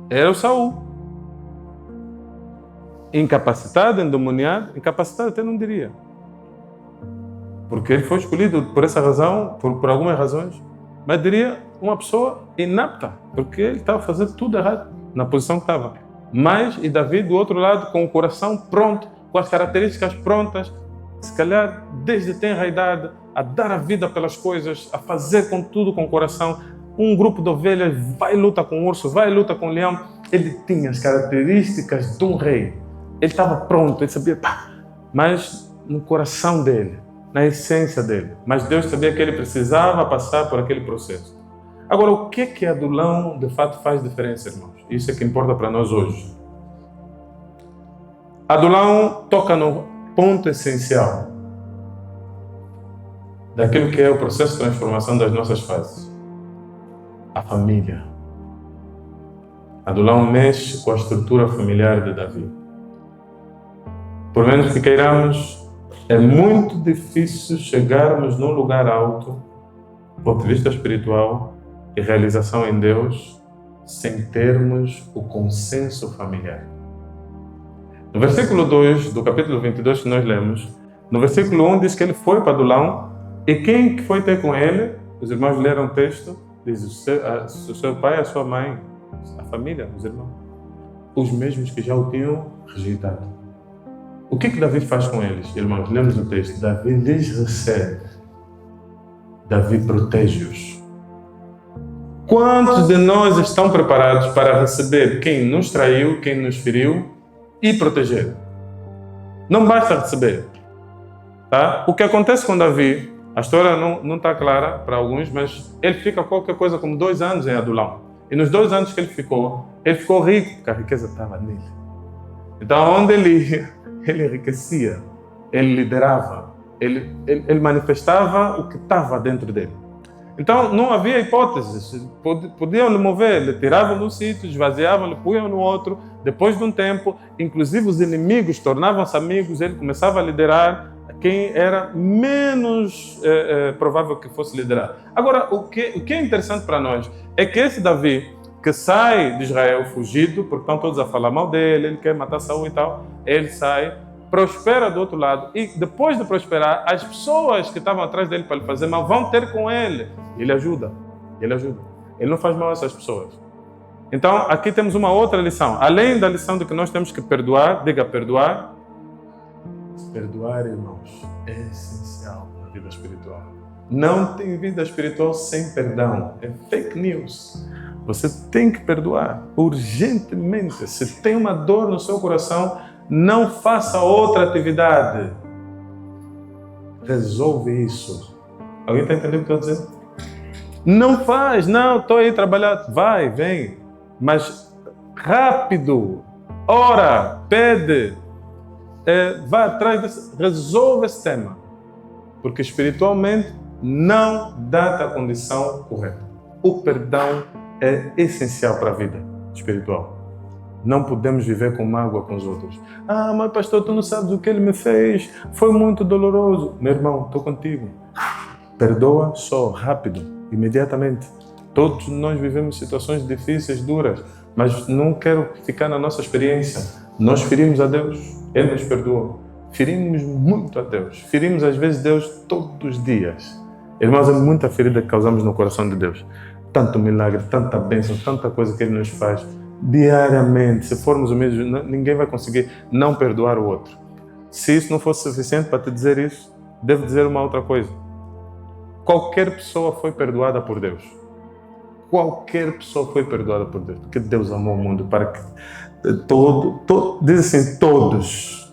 A: Era o Saul. Incapacitado, endemoniado, incapacitado até não diria. Porque ele foi escolhido por essa razão, por algumas razões, mas diria uma pessoa inapta, porque ele estava fazendo tudo errado na posição que estava. Mas, e Davi do outro lado, com o coração pronto, com as características prontas, se calhar desde tenra idade, a dar a vida pelas coisas, a fazer com tudo com o coração. Um grupo de ovelhas vai e luta com o urso, vai e luta com o leão. Ele tinha as características de um rei. Ele estava pronto, ele sabia, mas no coração dele, na essência dele. Mas Deus sabia que ele precisava passar por aquele processo. Agora, o que adulão de fato faz diferença, irmãos? Isso é que importa para nós hoje. Adulão toca no ponto essencial daquilo que é o processo de transformação das nossas fases. A família. Adulão mexe com a estrutura familiar de Davi. Por menos que queiramos, é muito difícil chegarmos num lugar alto, do ponto de vista espiritual e realização em Deus, sem termos o consenso familiar. No versículo 2 do capítulo 22 que nós lemos, no versículo 1 diz que ele foi para Adulão, e quem que foi ter com ele? Os irmãos leram o texto, diz o seu pai, a sua mãe, a família, os irmãos, os mesmos que já o tinham rejeitado. O que Davi faz com eles, irmãos? Lemos o texto. Davi lhes recebe. Davi protege-os. Quantos de nós estão preparados para receber quem nos traiu, quem nos feriu e proteger? Não basta receber. Tá? O que acontece com Davi, a história não está clara para alguns, mas ele fica qualquer coisa como 2 anos em Adulão. E nos 2 anos que ele ficou rico, porque a riqueza estava nele. Então, onde ele ia, ele enriquecia, ele liderava, ele manifestava o que estava dentro dele. Então não havia hipóteses, podiam lhe mover, lhe tiravam de um sítio, esvaziavam, lhe punham no outro. Depois de um tempo, inclusive os inimigos tornavam-se amigos, ele começava a liderar quem era menos provável que fosse liderar. Agora, o que é interessante para nós é que esse Davi, que sai de Israel fugido, porque estão todos a falar mal dele, ele quer matar Saul e tal, ele sai, prospera do outro lado, e depois de prosperar, as pessoas que estavam atrás dele para lhe fazer mal vão ter com ele. Ele ajuda. Ele não faz mal a essas pessoas. Então, aqui temos uma outra lição. Além da lição de que nós temos que perdoar, diga perdoar. Perdoar, irmãos, é essencial na vida espiritual. Não tem vida espiritual sem perdão. É fake news. Você tem que perdoar urgentemente. Se tem uma dor no seu coração, não faça outra atividade. Resolve isso. Alguém está entendendo o que eu estou dizendo? Não faz, não, estou aí trabalhando. Vai, vem. Mas rápido. ora, pede, vá atrás, resolve esse tema. Porque espiritualmente não dá a condição correta. O perdão é essencial para a vida espiritual. Não podemos viver com mágoa com os outros. Ah, mas pastor, tu não sabes o que ele me fez. Foi muito doloroso. Meu irmão, estou contigo. Perdoa só, rápido, imediatamente. Todos nós vivemos situações difíceis, duras, mas não quero ficar na nossa experiência. Nós ferimos a Deus, Ele nos perdoou. Ferimos muito a Deus. Ferimos às vezes Deus todos os dias. Irmãos, é muita ferida que causamos no coração de Deus. Tanto milagre, tanta bênção, tanta coisa que Ele nos faz. Diariamente, se formos humildes, ninguém vai conseguir não perdoar o outro. Se isso não fosse suficiente para te dizer isso, devo dizer uma outra coisa. Qualquer pessoa foi perdoada por Deus. Qualquer pessoa foi perdoada por Deus. Porque Deus amou o mundo para que diz assim, todos.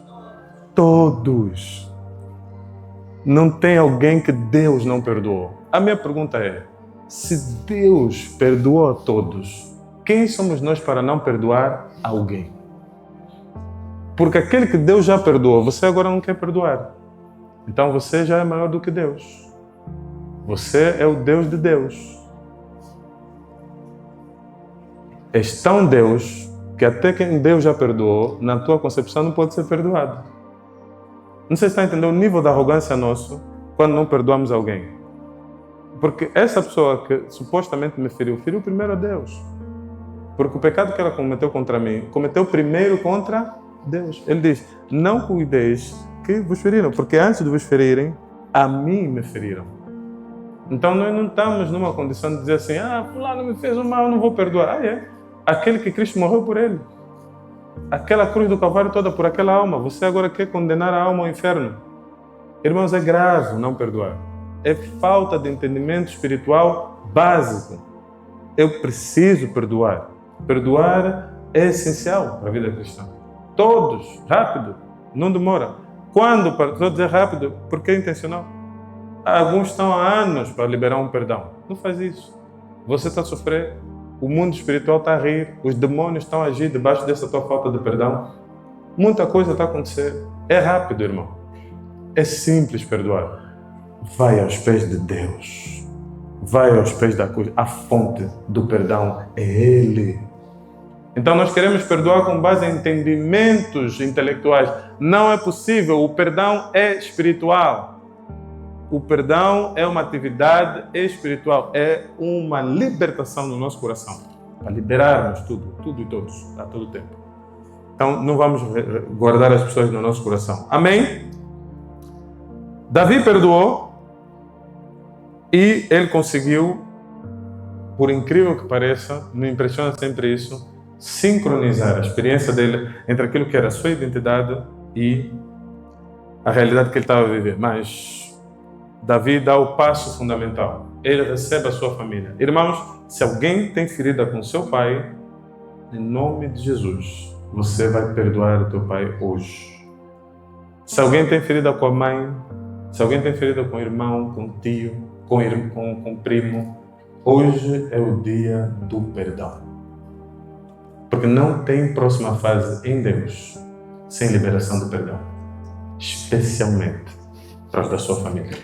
A: Não tem alguém que Deus não perdoou. A minha pergunta é, se Deus perdoou a todos, quem somos nós para não perdoar alguém? Porque aquele que Deus já perdoou, você agora não quer perdoar. Então você já é maior do que Deus. Você é o Deus de Deus. És tão Deus que até quem Deus já perdoou, na tua concepção não pode ser perdoado. Não sei se está entendendo o nível da arrogância nosso quando não perdoamos alguém. Porque essa pessoa que supostamente me feriu primeiro a Deus. Porque o pecado que ela cometeu contra mim, cometeu primeiro contra Deus. Ele diz, não cuideis que vos feriram, porque antes de vos ferirem, a mim me feriram. Então nós não estamos numa condição de dizer assim, fulano me fez o mal, eu não vou perdoar. Aquele que Cristo morreu por ele. Aquela cruz do Calvário toda por aquela alma. Você agora quer condenar a alma ao inferno. Irmãos, é grave não perdoar. É falta de entendimento espiritual básico. Eu preciso perdoar. Perdoar é essencial para a vida cristã. Todos, rápido, não demora. Quando, para dizer rápido, porque é intencional. Alguns estão há anos para liberar um perdão. Não faz isso. Você está a sofrer, o mundo espiritual está a rir, os demônios estão a agir debaixo dessa tua falta de perdão. Muita coisa está a acontecer. É rápido, irmão. É simples perdoar. Vai aos pés de Deus. Vai aos pés da cruz. A fonte do perdão é Ele. Então nós queremos perdoar com base em entendimentos intelectuais. Não é possível. O perdão é espiritual. O perdão é uma atividade espiritual, é uma libertação no nosso coração, para liberarmos tudo e todos, a todo tempo. Então, não vamos guardar as pessoas no nosso coração. Amém? Davi perdoou e ele conseguiu, por incrível que pareça, me impressiona sempre isso, sincronizar a experiência dele entre aquilo que era a sua identidade e a realidade que ele estava a viver. Mas Davi dá o passo fundamental. Ele recebe a sua família. Irmãos, se alguém tem ferida com seu pai, em nome de Jesus, você vai perdoar o teu pai hoje. Se alguém tem ferida com a mãe, se alguém tem ferida com o irmão, com o tio, com o primo, hoje é o dia do perdão. Porque não tem próxima fase em Deus sem liberação do perdão. Especialmente para os da sua família.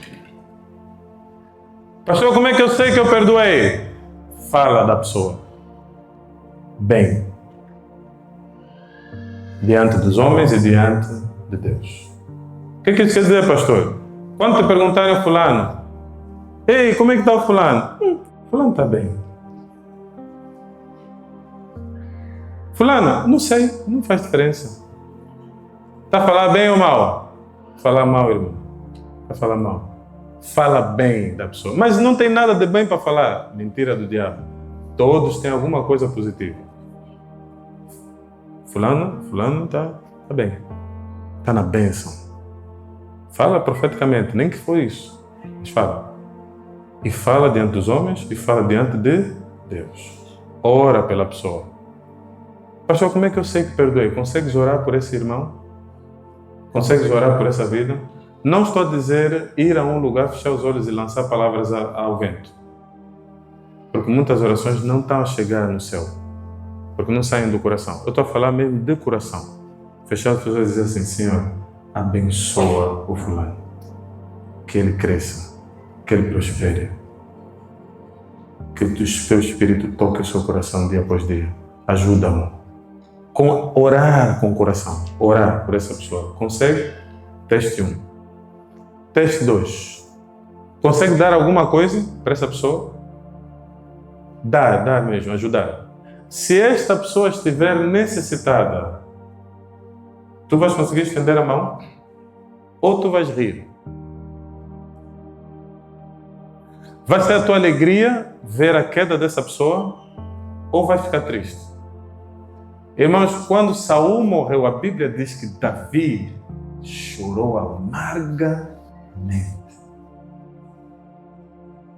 A: Pastor, como é que eu sei que eu perdoei? Fala da pessoa. Bem. Diante dos homens e diante de Deus. O que isso quer dizer, pastor? Quando te perguntarem ao fulano, ei, como é que está o fulano? Fulano está bem. Fulano, não sei, não faz diferença. Está a falar bem ou mal? Falar mal, irmão. Está a falar mal. Fala bem da pessoa. Mas não tem nada de bem para falar. Mentira do diabo. Todos têm alguma coisa positiva. Fulano está bem. Está na bênção. Fala profeticamente, nem que foi isso. Mas fala. E fala diante dos homens e fala diante de Deus. Ora pela pessoa. Pastor, como é que eu sei que perdoei? Consegues orar por esse irmão? Consegues orar por essa vida? Não estou a dizer ir a um lugar, fechar os olhos e lançar palavras ao vento. Porque muitas orações não estão a chegar no céu. porque não saem do coração. Eu estou a falar mesmo de coração. Fechar as pessoas e dizer assim: Senhor, abençoa o fulano, que ele cresça, que ele prospere, que o teu Espírito toque o seu coração dia após dia. Ajuda-me. Orar com o coração. Orar por essa pessoa. Consegue? Teste 1. Teste 2. Consegue dar alguma coisa para essa pessoa? Dar mesmo, ajudar. Se esta pessoa estiver necessitada, tu vais conseguir estender a mão? Ou tu vais rir? Vai ser a tua alegria ver a queda dessa pessoa? Ou vai ficar triste? Irmãos, quando Saul morreu, a Bíblia diz que Davi chorou amargamente.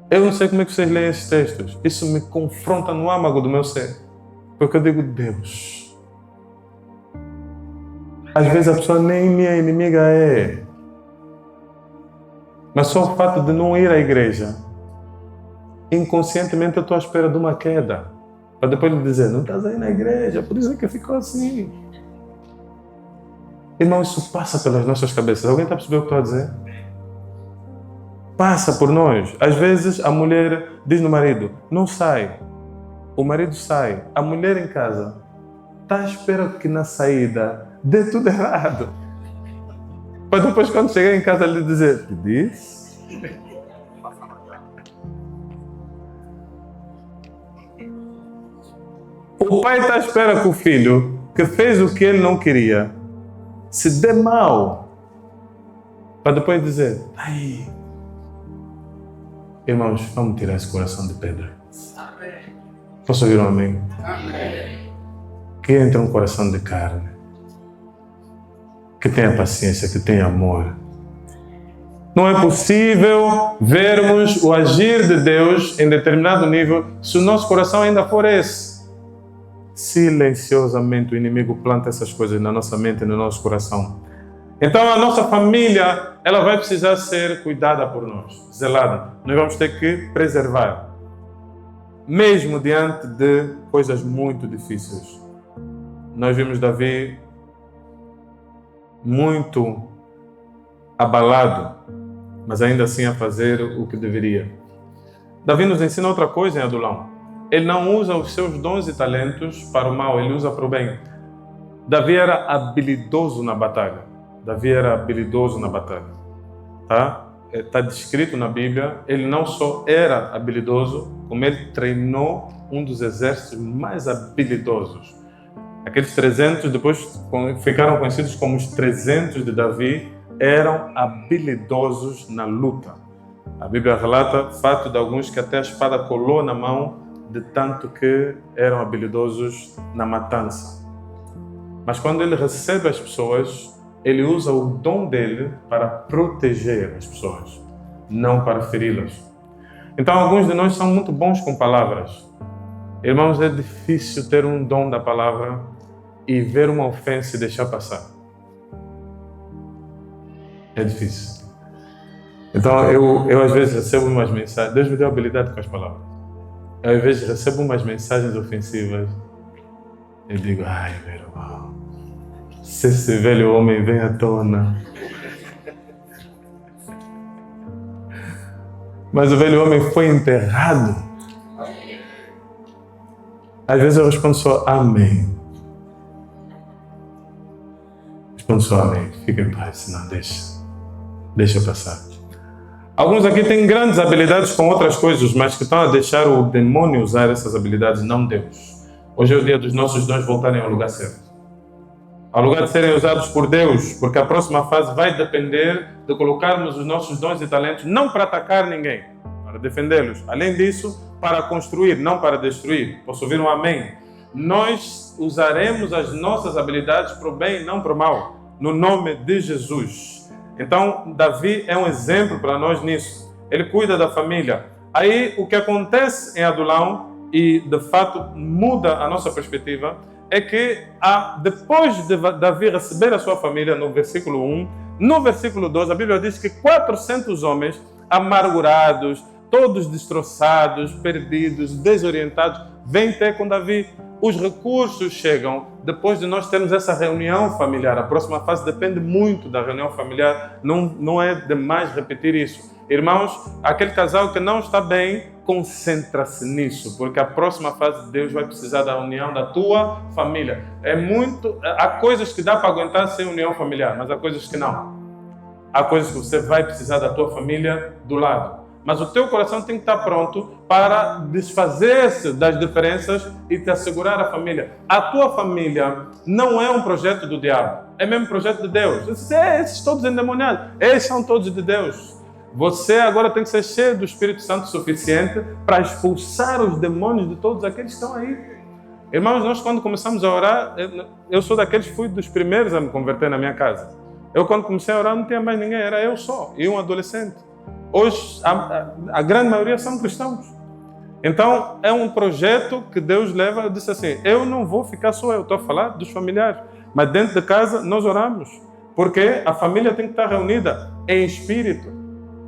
A: Eu não sei como é que vocês leem esses textos. Isso me confronta no âmago do meu ser. Porque eu digo: Deus, às vezes a pessoa nem minha inimiga é. Mas só o fato de não ir à igreja, inconscientemente eu estou à espera de uma queda. Para depois lhe dizer: não estás aí na igreja, por isso é que ficou assim. Irmão, isso passa pelas nossas cabeças. Alguém está a perceber o que estou a dizer? Passa por nós. Às vezes a mulher diz no marido: não sai. O marido sai. A mulher em casa está à espera que na saída dê tudo errado. Para depois, quando chegar em casa, lhe dizer: diz? O pai está à espera que o filho, que fez o que ele não queria, se dê mal. Para depois dizer: ai. Irmãos, vamos tirar esse coração de pedra. Amém. Posso ouvir um amém? Amém. Que entre um coração de carne, que tenha paciência, que tenha amor. Não é possível vermos o agir de Deus em determinado nível se o nosso coração ainda for esse. Silenciosamente o inimigo planta essas coisas na nossa mente e no nosso coração. Então a nossa família, ela vai precisar ser cuidada por nós, zelada. Nós vamos ter que preservar, mesmo diante de coisas muito difíceis. Nós vimos Davi muito abalado, mas ainda assim a fazer o que deveria. Davi nos ensina outra coisa em Adulão. Ele não usa os seus dons e talentos para o mal, ele usa para o bem. Davi era habilidoso na batalha. Davi era habilidoso na batalha. Está descrito na Bíblia, ele não só era habilidoso, como ele treinou um dos exércitos mais habilidosos. Aqueles 300, depois ficaram conhecidos como os 300 de Davi, eram habilidosos na luta. A Bíblia relata o fato de alguns que até a espada colou na mão, de tanto que eram habilidosos na matança. Mas quando ele recebe as pessoas, ele usa o dom dele para proteger as pessoas, não para feri-las. Então, alguns de nós são muito bons com palavras. Irmãos, é difícil ter um dom da palavra e ver uma ofensa e deixar passar. É difícil. Então, eu às vezes recebo umas mensagens. Deus me deu habilidade com as palavras. Eu às vezes recebo umas mensagens ofensivas. Eu digo: ai, meu irmão, se esse velho homem vem à tona. Mas o velho homem foi enterrado. Às vezes eu respondo só amém. Respondo só amém. Fica em paz, senão deixa passar. Alguns aqui têm grandes habilidades com outras coisas, mas que estão a deixar o demônio usar essas habilidades, não Deus. Hoje é o dia dos nossos dons voltarem ao lugar certo. Ao lugar de serem usados por Deus, porque a próxima fase vai depender de colocarmos os nossos dons e talentos não para atacar ninguém, para defendê-los. Além disso, para construir, não para destruir. Posso ouvir um amém? Nós usaremos as nossas habilidades para o bem e não para o mal, no nome de Jesus. Então, Davi é um exemplo para nós nisso. Ele cuida da família. Aí, o que acontece em Adulão, e de fato muda a nossa perspectiva, é que depois de Davi receber a sua família, no versículo 1, no versículo 2, a Bíblia diz que 400 homens amargurados, todos destroçados, perdidos, desorientados, vêm ter com Davi. Os recursos chegam depois de nós termos essa reunião familiar. A próxima fase depende muito da reunião familiar. Não é demais repetir isso. Irmãos, aquele casal que não está bem, concentra-se nisso, porque a próxima fase de Deus vai precisar da união da tua família. Há coisas que dá para aguentar sem união familiar, mas há coisas que não. Há coisas que você vai precisar da tua família do lado. Mas o teu coração tem que estar pronto para desfazer-se das diferenças e te assegurar a família. A tua família não é um projeto do diabo, é mesmo um projeto de Deus. Esses todos endemoniados, esses são todos de Deus. Você agora tem que ser cheio do Espírito Santo suficiente para expulsar os demônios de todos aqueles que estão aí. Irmãos, nós quando começamos a orar, eu sou daqueles que fui dos primeiros a me converter na minha casa. Eu quando comecei a orar não tinha mais ninguém, era eu só e um adolescente. Hoje a grande maioria são cristãos. Então é um projeto que Deus leva. Eu disse assim, eu não vou ficar só eu, estou a falar dos familiares. Mas dentro de casa nós oramos, porque a família tem que estar reunida em espírito.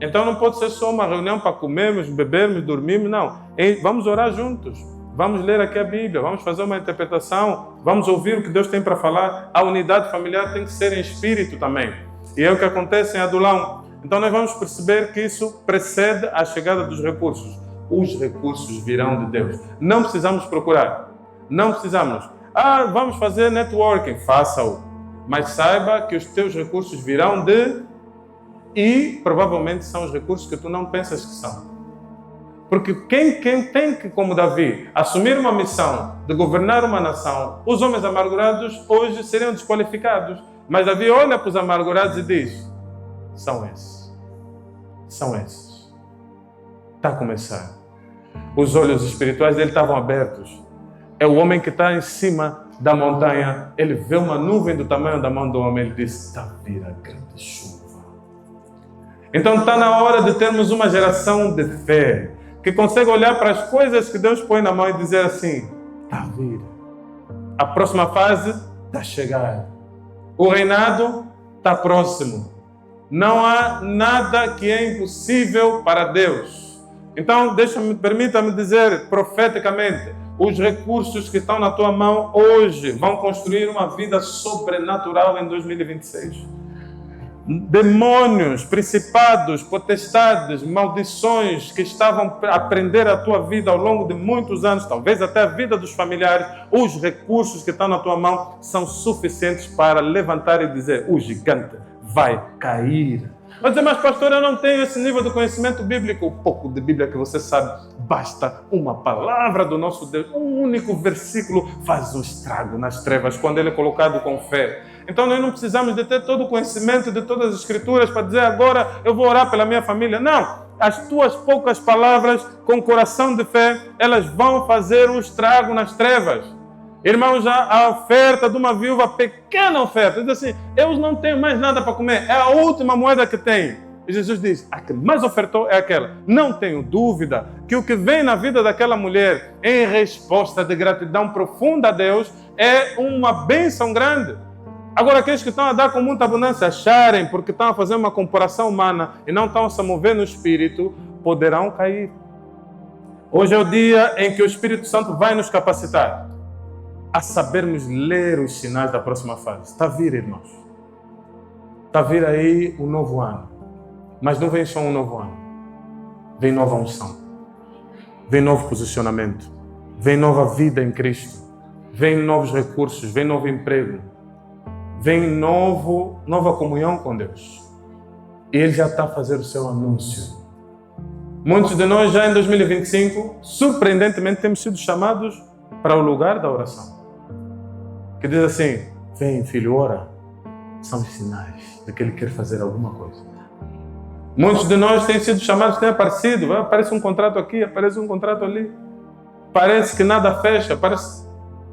A: Então não pode ser só uma reunião para comermos, bebermos, dormirmos, não. Vamos orar juntos, vamos ler aqui a Bíblia, vamos fazer uma interpretação, vamos ouvir o que Deus tem para falar. A unidade familiar tem que ser em espírito também. E é o que acontece em Adulão. Então nós vamos perceber que isso precede a chegada dos recursos. Os recursos virão de Deus. Não precisamos procurar, não precisamos. Vamos fazer networking, faça-o. Mas saiba que os teus recursos virão e provavelmente são os recursos que tu não pensas que são. Porque quem tem que, como Davi, assumir uma missão de governar uma nação, os homens amargurados hoje seriam desqualificados. Mas Davi olha para os amargurados e diz, são esses. São esses. Está a começar. Os olhos espirituais dele estavam abertos. É o homem que está em cima da montanha. Ele vê uma nuvem do tamanho da mão do homem. Ele diz, está a vir a grande chuva. Então está na hora de termos uma geração de fé, que consegue olhar para as coisas que Deus põe na mão e dizer assim, está a vir. A próxima fase está a chegar. O reinado está próximo. Não há nada que é impossível para Deus. Então, permita-me dizer profeticamente, os recursos que estão na tua mão hoje vão construir uma vida sobrenatural em 2026. Demônios, principados, potestades, maldições que estavam a prender a tua vida ao longo de muitos anos, talvez até a vida dos familiares, os recursos que estão na tua mão são suficientes para levantar e dizer, o gigante vai cair. Vai dizer, mas pastor, eu não tenho esse nível de conhecimento bíblico. O pouco de Bíblia que você sabe, basta uma palavra do nosso Deus, um único versículo faz um estrago nas trevas quando ele é colocado com fé. Então nós não precisamos de ter todo o conhecimento de todas as escrituras para dizer agora eu vou orar pela minha família. Não, as tuas poucas palavras com coração de fé, elas vão fazer um estrago nas trevas. Irmãos, a oferta de uma viúva, pequena oferta, diz assim, eu não tenho mais nada para comer, é a última moeda que tenho. E Jesus diz, a que mais ofertou é aquela. Não tenho dúvida que o que vem na vida daquela mulher em resposta de gratidão profunda a Deus é uma bênção grande. Agora, aqueles que estão a dar com muita abundância, acharem, porque estão a fazer uma comparação humana e não estão a se mover no Espírito, poderão cair. Hoje é o dia em que o Espírito Santo vai nos capacitar a sabermos ler os sinais da próxima fase. Está a vir, irmãos. Está a vir aí o novo ano. Mas não vem só um novo ano. Vem nova unção. Vem novo posicionamento. Vem nova vida em Cristo. Vem novos recursos. Vem novo emprego. Vem nova comunhão com Deus. E Ele já está a fazer o seu anúncio. Muitos de nós já em 2025, surpreendentemente, temos sido chamados para o lugar da oração. Que diz assim, vem filho, ora. São os sinais de que Ele quer fazer alguma coisa. Muitos de nós têm sido chamados, têm aparecido. Aparece um contrato aqui, aparece um contrato ali. Parece que nada fecha,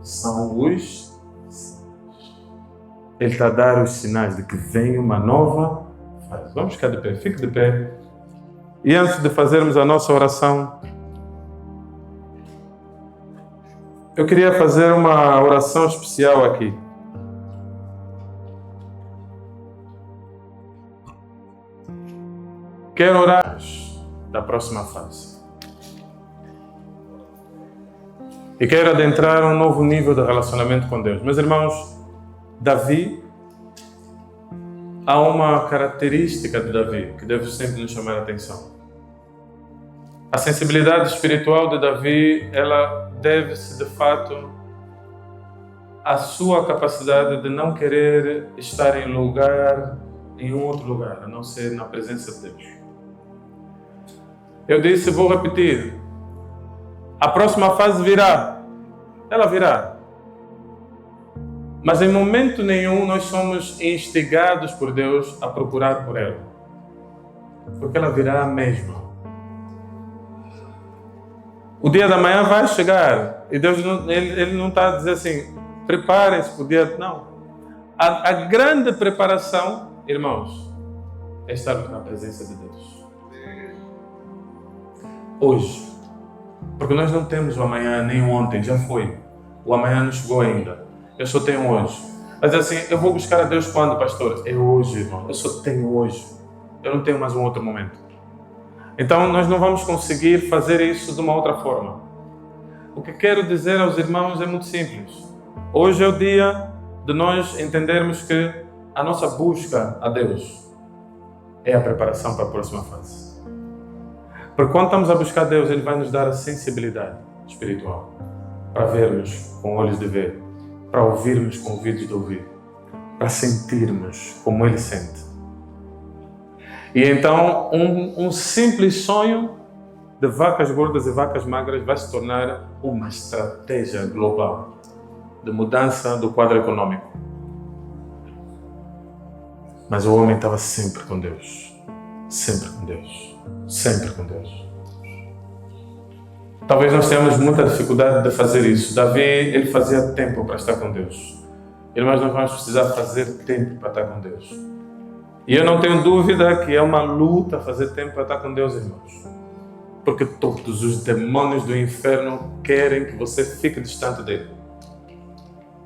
A: são os Ele está a dar os sinais de que vem uma nova fase. Vamos ficar de pé, fique de pé. E antes de fazermos a nossa oração, eu queria fazer uma oração especial aqui. Quero orar da próxima fase. E quero adentrar um novo nível de relacionamento com Deus. Meus irmãos, Davi, há uma característica de Davi que deve sempre nos chamar a atenção. A sensibilidade espiritual de Davi, ela deve-se de fato à sua capacidade de não querer estar em um outro lugar, a não ser na presença de Deus. Eu disse, vou repetir, a próxima fase virá, ela virá. Mas em momento nenhum nós somos instigados por Deus a procurar por ela. Porque ela virá mesmo. O dia da manhã vai chegar. E Deus ele não está a dizer assim, preparem-se para o dia... Não. A grande preparação, irmãos, é estar na presença de Deus. Hoje. Porque nós não temos o amanhã nem o ontem, já foi. O amanhã não chegou ainda. Eu só tenho hoje. Mas assim, eu vou buscar a Deus quando, pastor? É hoje, irmão. Eu só tenho hoje. Eu não tenho mais um outro momento. Então, nós não vamos conseguir fazer isso de uma outra forma. O que quero dizer aos irmãos é muito simples. Hoje é o dia de nós entendermos que a nossa busca a Deus é a preparação para a próxima fase. Porque quando estamos a buscar Deus, Ele vai nos dar a sensibilidade espiritual para vermos com olhos de ver, para ouvirmos com ouvidos de ouvir, para sentirmos como Ele sente. E então, um simples sonho de vacas gordas e vacas magras vai se tornar uma estratégia global de mudança do quadro econômico. Mas o homem estava sempre com Deus. Sempre com Deus. Sempre com Deus. Talvez nós tenhamos muita dificuldade de fazer isso. Davi, ele fazia tempo para estar com Deus. Irmãos, nós vamos precisar fazer tempo para estar com Deus. E eu não tenho dúvida que é uma luta fazer tempo para estar com Deus, irmãos. Porque todos os demônios do inferno querem que você fique distante dele.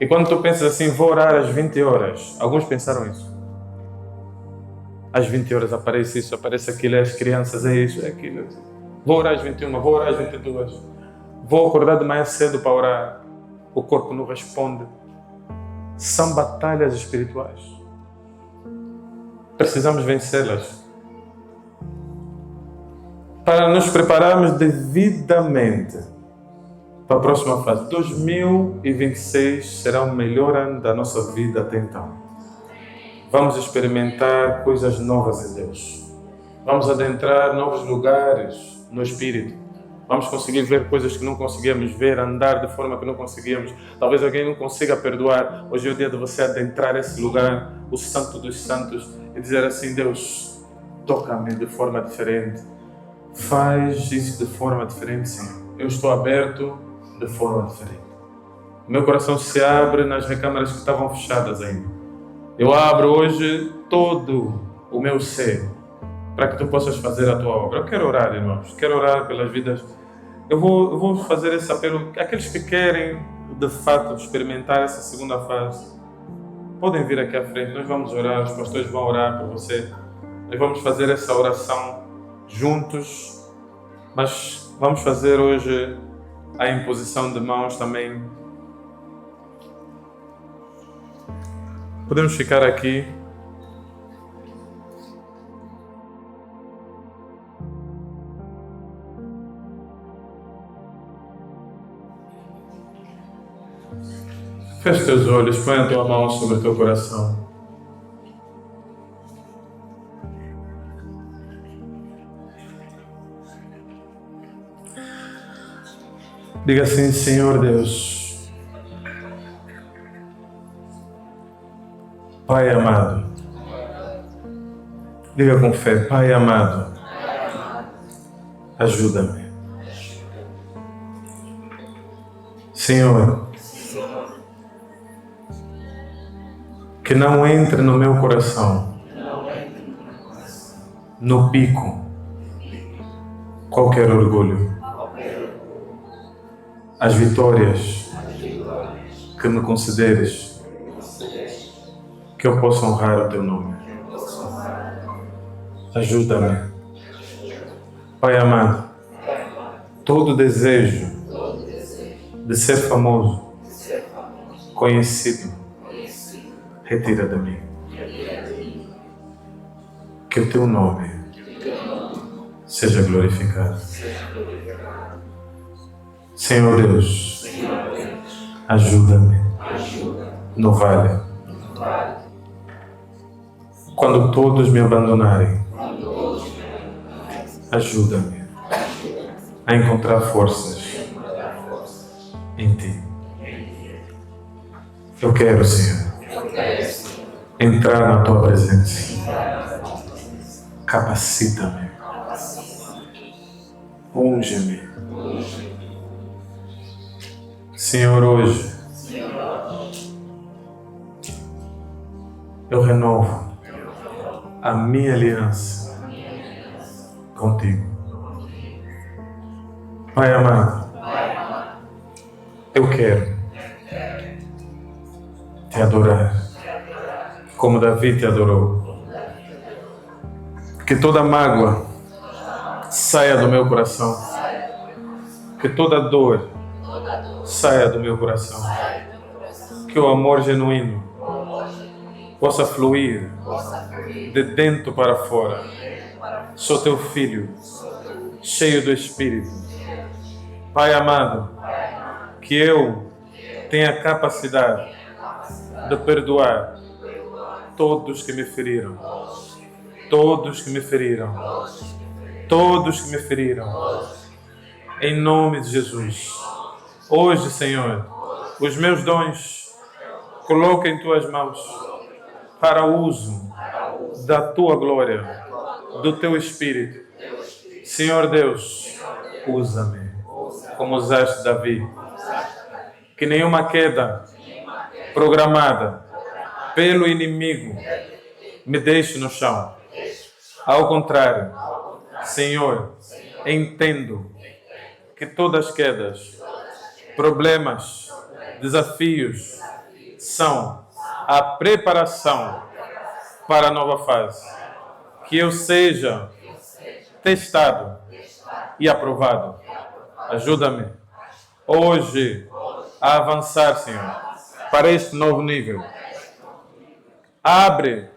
A: E quando tu pensas assim, vou orar às 20 horas, alguns pensaram isso. Às 20 horas aparece isso, aparece aquilo, é as crianças, é isso, é aquilo. Vou orar às 21, vou orar às 22. Vou acordar de manhã cedo para orar. O corpo não responde. São batalhas espirituais. Precisamos vencê-las. Para nos prepararmos devidamente para a próxima fase. 2026 será o melhor ano da nossa vida até então. Vamos experimentar coisas novas em Deus. Vamos adentrar novos lugares no Espírito. Vamos conseguir ver coisas que não conseguíamos ver, andar de forma que não conseguíamos. Talvez alguém não consiga perdoar. Hoje é o dia de você adentrar esse lugar, o Santo dos Santos, e dizer assim, Deus, toca-me de forma diferente. Faz isso de forma diferente, Senhor. Eu estou aberto de forma diferente. O meu coração se abre nas recâmaras que estavam fechadas ainda. Eu abro hoje todo o meu ser para que tu possas fazer a tua obra. Eu quero orar, irmãos. Quero orar pelas vidas. Eu vou fazer esse apelo. Aqueles que querem, de fato, experimentar essa segunda fase, podem vir aqui à frente. Nós vamos orar. Os pastores vão orar por você. Nós vamos fazer essa oração juntos. Mas vamos fazer hoje a imposição de mãos também. Podemos ficar aqui. Feche teus olhos, põe a tua mão sobre o teu coração. Diga assim, Senhor Deus, Pai amado, diga com fé, Pai amado, ajuda-me. Senhor, que não entre no meu coração, no pico, qualquer orgulho. As vitórias que me consideres, que eu possa honrar o teu nome. Ajuda-me. Pai amado, todo desejo de ser famoso, conhecido, retira de mim. Que o teu nome seja glorificado. Senhor Deus, ajuda-me no vale. Quando todos me abandonarem, ajuda-me a encontrar forças em Ti. Eu quero, Senhor, entrar na Tua presença. Capacita-me. Unge-me. Senhor, hoje eu renovo a minha aliança contigo. Pai amado, eu quero te adorar como Davi te adorou. Que toda mágoa saia do meu coração. Que toda dor saia do meu coração. Que o amor genuíno possa fluir de dentro para fora. Sou teu filho, cheio do Espírito. Pai amado, que eu tenha capacidade de perdoar todos que me feriram. Todos que me feriram. Todos que me feriram. Em nome de Jesus. Hoje, Senhor, os meus dons coloca em Tuas mãos para o uso da Tua glória, do Teu Espírito. Senhor Deus, usa-me como usaste Davi. Que nenhuma queda programada pelo inimigo me deixe no chão. Ao contrário, Senhor, entendo que todas as quedas, problemas, desafios são a preparação para a nova fase. Que eu seja testado e aprovado. Ajuda-me hoje a avançar, Senhor, para este novo nível. Abre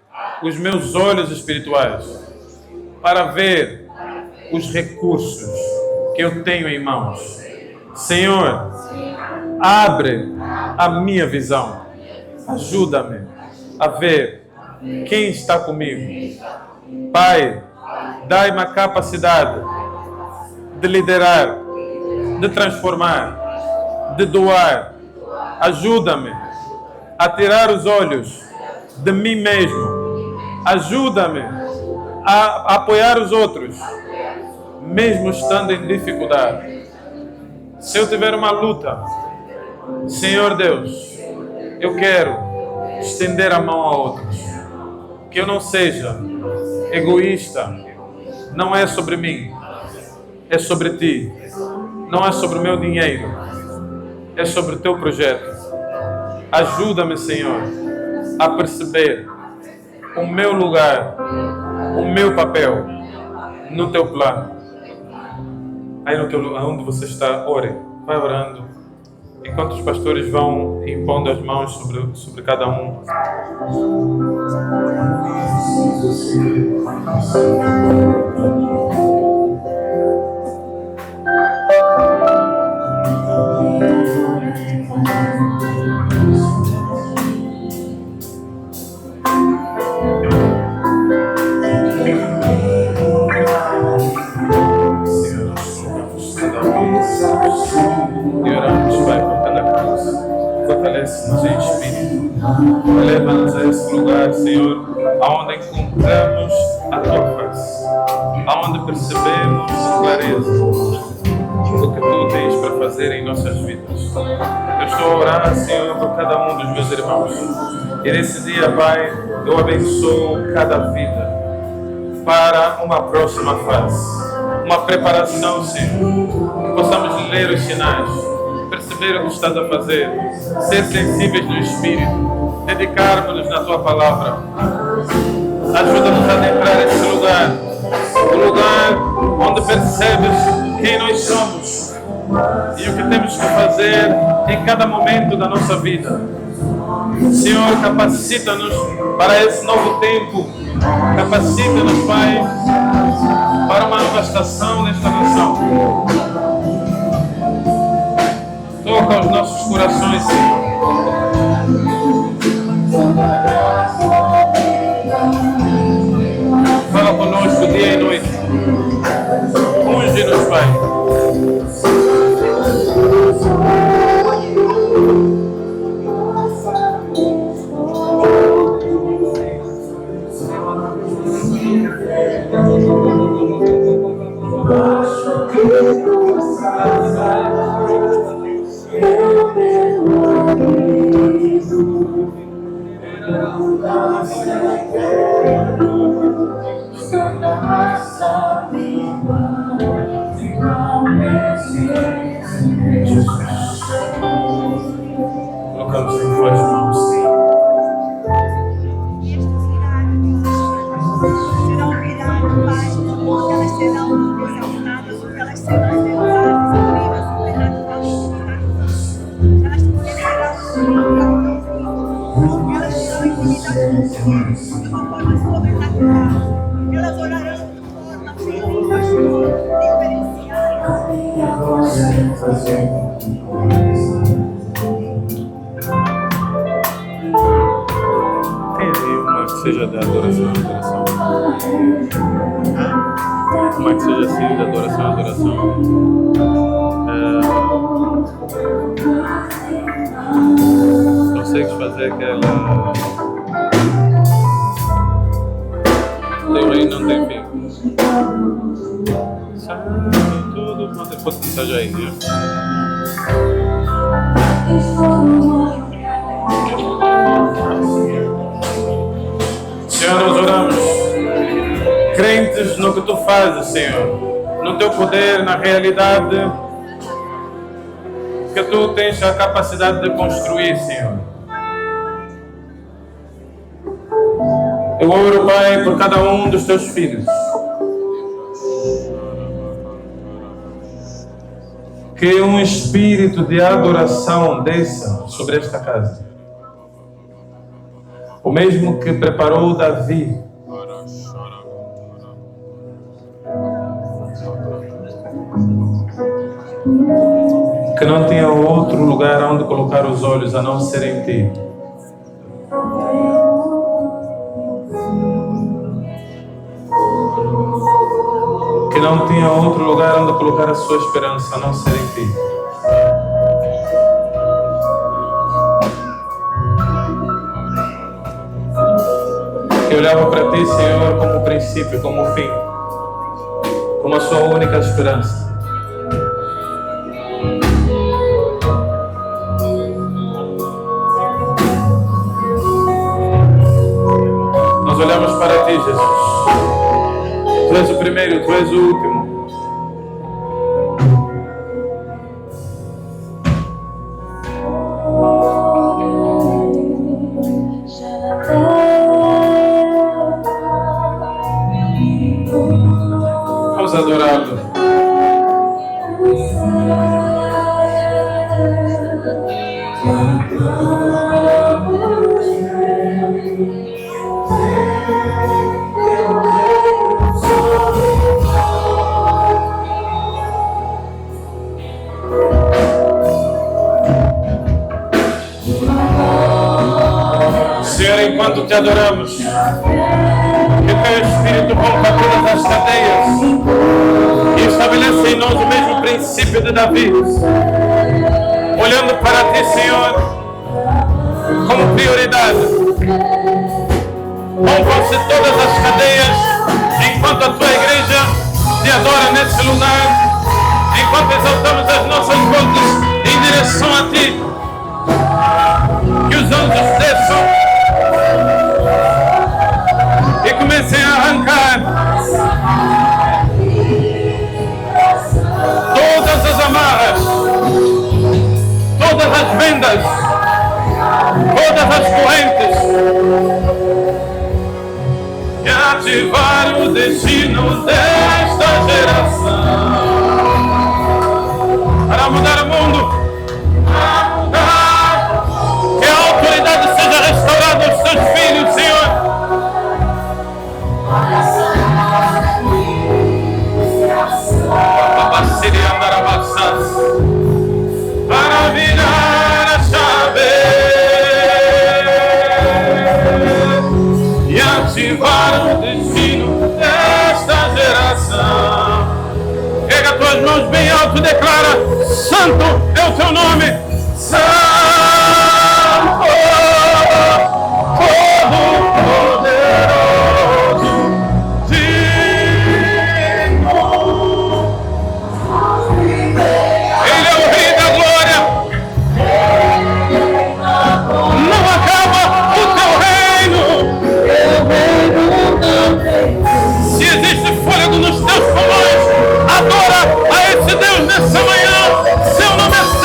A: os meus olhos espirituais para ver os recursos que eu tenho em mãos. Senhor, abre a minha visão. Ajuda-me a ver quem está comigo. Pai, dai-me a capacidade de liderar, de transformar, de doar. Ajuda-me a tirar os olhos de mim mesmo. Ajuda-me a apoiar os outros, mesmo estando em dificuldade. Se eu tiver uma luta, Senhor Deus, eu quero estender a mão a outros. Que eu não seja egoísta. Não é sobre mim, é sobre Ti. Não é sobre o meu dinheiro, é sobre o Teu projeto. Ajuda-me, Senhor, a perceber o meu lugar, o meu papel no Teu plano. Aí onde você está, ore, vai orando, enquanto os pastores vão impondo as mãos sobre cada um. Fortalece-nos em espírito, leva-nos a esse lugar, Senhor, aonde encontramos a Tua face, aonde percebemos clareza o que Tu tens para fazer em nossas vidas. Eu estou a orar, Senhor, por cada um dos meus irmãos, e nesse dia, Pai, eu abençoo cada vida para uma próxima fase, uma preparação, Senhor, que possamos ler os sinais, perceber o que estás a fazer, ser sensíveis no Espírito, dedicarmos-nos na Tua Palavra. Ajuda-nos a adentrar esse lugar, o lugar onde percebes quem nós somos, e o que temos que fazer em cada momento da nossa vida. Senhor, capacita-nos para esse novo tempo. Capacita-nos, Pai, para uma nova estação nesta nação. Toca os nossos corações, Senhor. Fala conosco dia e noite. Unge-nos, Pai. Colocamos em tuas mãos, Senhor.
B: Serão viradas, Pai, porque elas serão exaltadas, porque elas serão elevadas, vivas, superadas, elas conhecerão porque elas terão intimidade com Deus, de uma forma sobrenatural. Elas orarão de forma feliz, diferenciada.
A: Tem aí uma que seja de adoração. Uma que seja assim, de adoração. Consegues fazer aquela... Tem aí, não tem fim. Sabe tudo, mas depois que esteja aí, né? Senhor, nós oramos, crentes no que Tu fazes, Senhor, no Teu poder, na realidade que Tu tens a capacidade de construir, Senhor. Eu oro, Pai, por cada um dos Teus filhos, que um espírito de adoração desça sobre esta casa. O mesmo que preparou Davi que não tinha outro lugar onde colocar os olhos a não ser em Ti. Que não tinha outro lugar onde colocar a sua esperança a não ser em Ti. Que olhava para Ti, Senhor, como o princípio, como o fim, como a sua única esperança. Nós olhamos para Ti, Jesus. Tu és o primeiro, Tu és o último. Vamos adorá-lo. Senhor, enquanto Te adoramos, que Teu Espírito rompa todas as cadeias e estabeleça em nós o mesmo princípio de Davi, olhando para Ti, Senhor, como prioridade. Rompam-se todas as cadeias enquanto a Tua igreja Te adora nesse lugar, enquanto exaltamos as nossas vozes em direção a Ti. Que os anjos desçam e comecem a arrancar todas as amarras, todas as vendas, todas as correntes, e ativar o destino desta geração. Para santo é o teu nome. Santo, todo-poderoso, digno. Ele é o Rei da Glória. Não acaba o teu reino. Se existe fôlego nos teus pulmões, adora a esse Deus nessa manhã. Seu nome é santo.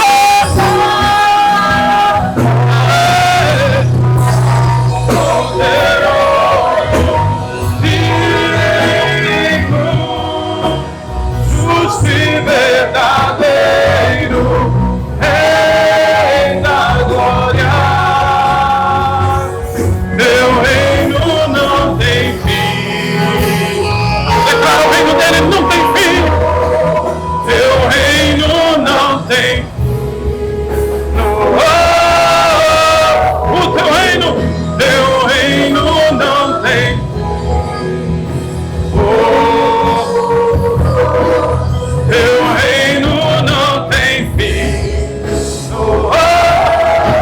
A: Justo e verdadeiro, Rei da Glória. Teu reino não tem fim. Declara: o reino dele não tem fim. Teu reino não tem fim. O teu reino não tem. Teu reino não tem fim.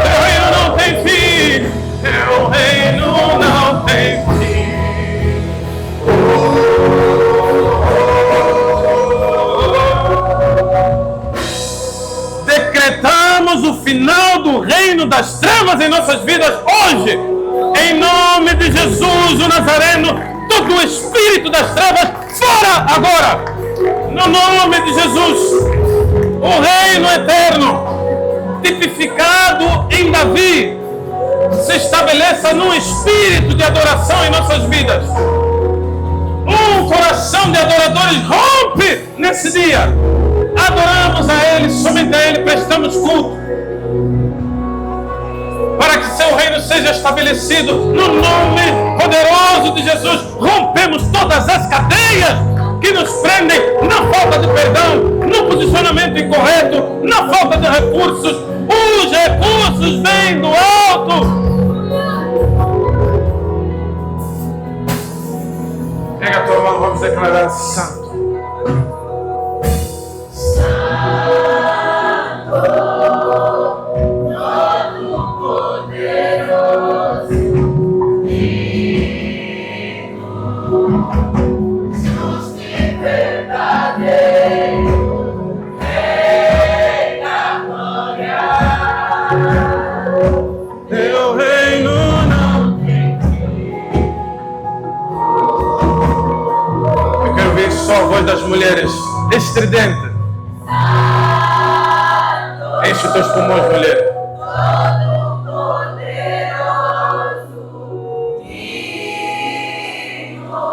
A: Teu reino não tem fim. Teu reino não tem fim. Decretamos o final do reino das trevas em nossas vidas hoje. Em nome de Jesus, o Nazareno, todo o espírito das trevas, fora agora. No nome de Jesus, o reino eterno, tipificado em Davi, se estabeleça num espírito de adoração em nossas vidas. Um coração de adoradores rompe nesse dia. Adoramos a Ele, somente a Ele prestamos culto, para que seu reino seja estabelecido. No nome poderoso de Jesus, rompemos todas as cadeias que nos prendem na falta de perdão, no posicionamento incorreto, na falta de recursos. Os recursos vêm do alto. Pega a tua mão, vamos declarar: santo. Teu reino não tem fim. Eu quero ver só a voz das mulheres estridente. Enche os teus pulmões, mulher.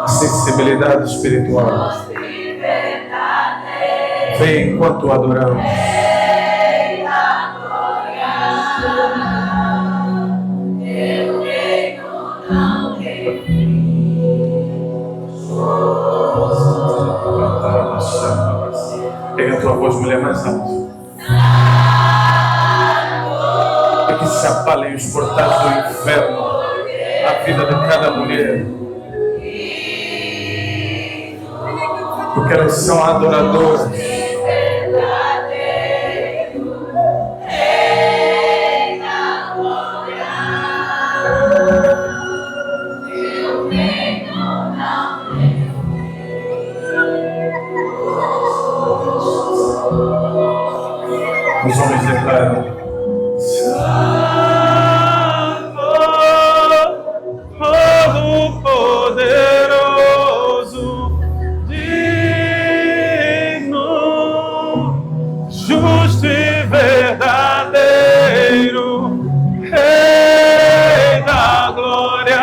A: Sensibilidade espiritual. Vem enquanto adoramos. Pega a tua voz, mulher, mais alto. Para que se apalem os portais do inferno na vida de cada mulher. Porque elas são adoradoras. Os homens declaram: Santo, todo-poderoso, digno, justo e verdadeiro, Rei da Glória.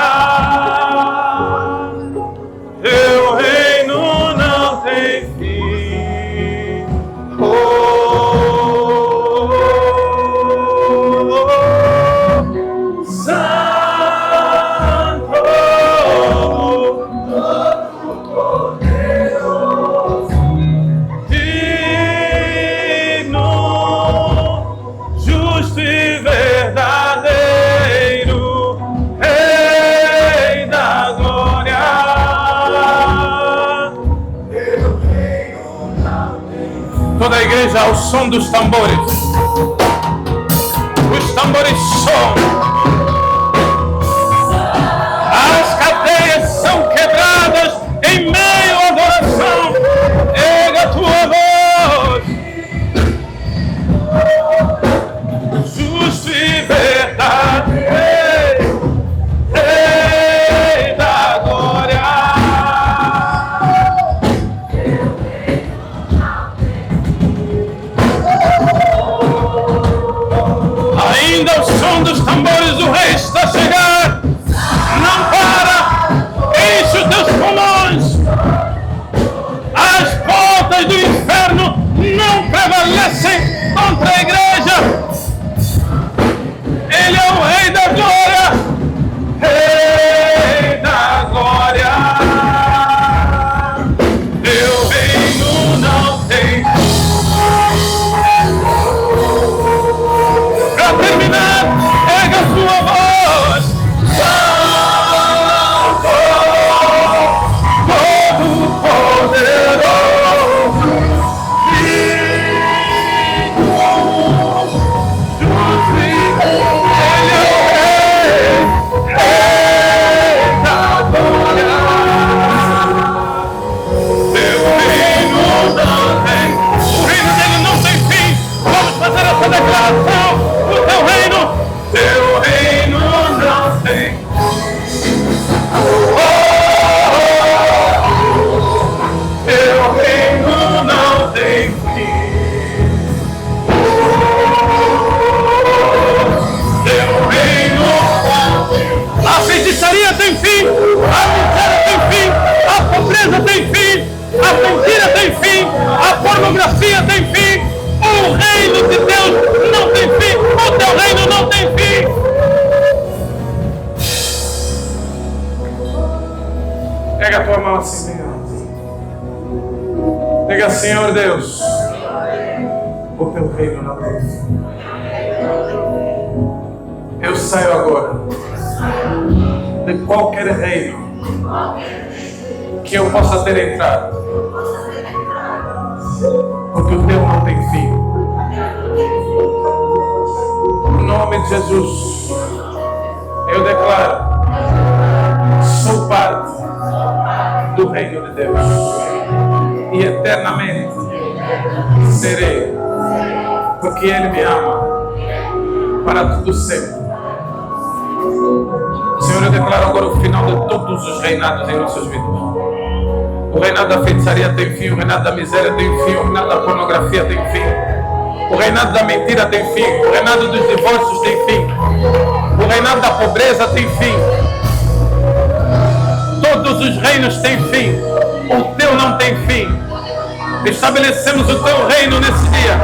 A: Teu reino não tem fim. Oh, oh, oh. igreja ao som dos tambores. Os tambores soam. As cadeias são quebradas em meio à adoração. Erga a tua voz. Justo e verdade. Rei da glória. Ainda o som dos tambores, o rei está a chegar. Não para, enche os teus pulmões. As portas do inferno não prevalecem contra a igreja. Ele é o rei da glória. Rei da glória. Teu reino não tem. Para terminar, erga a sua voz. Santo, Todo-Poderoso, justo, Ele é o Rei da glória. Teu reino não tem, o reino dele não tem fim. Vamos fazer essa declaração. O teu reino não tem. Teu reino não tem fim. Teu reino não tem. A feitiçaria tem fim, a miséria tem fim, a pobreza tem fim, a mentira tem fim, a pornografia tem fim. O reino de Deus não tem fim, o teu reino não tem fim. Pega a tua mão assim, Senhor. Diga, Senhor Deus, o teu reino não tem fim. Eu saio agora de qualquer reino que eu possa ter entrado, porque o teu não tem fim. Em nome de Jesus, eu declaro: sou parte do reino de Deus e eternamente serei, porque Ele me ama para tudo sempre. Senhor, eu declaro agora o final de todos os reinados em nossas vidas. O reinado da feitiçaria tem fim, o reinado da miséria tem fim, o reinado da pornografia tem fim, o reinado da mentira tem fim, o reinado dos divórcios tem fim, o reinado da pobreza tem fim. Todos os reinos têm fim, o teu não tem fim. Estabelecemos o teu reino nesse dia.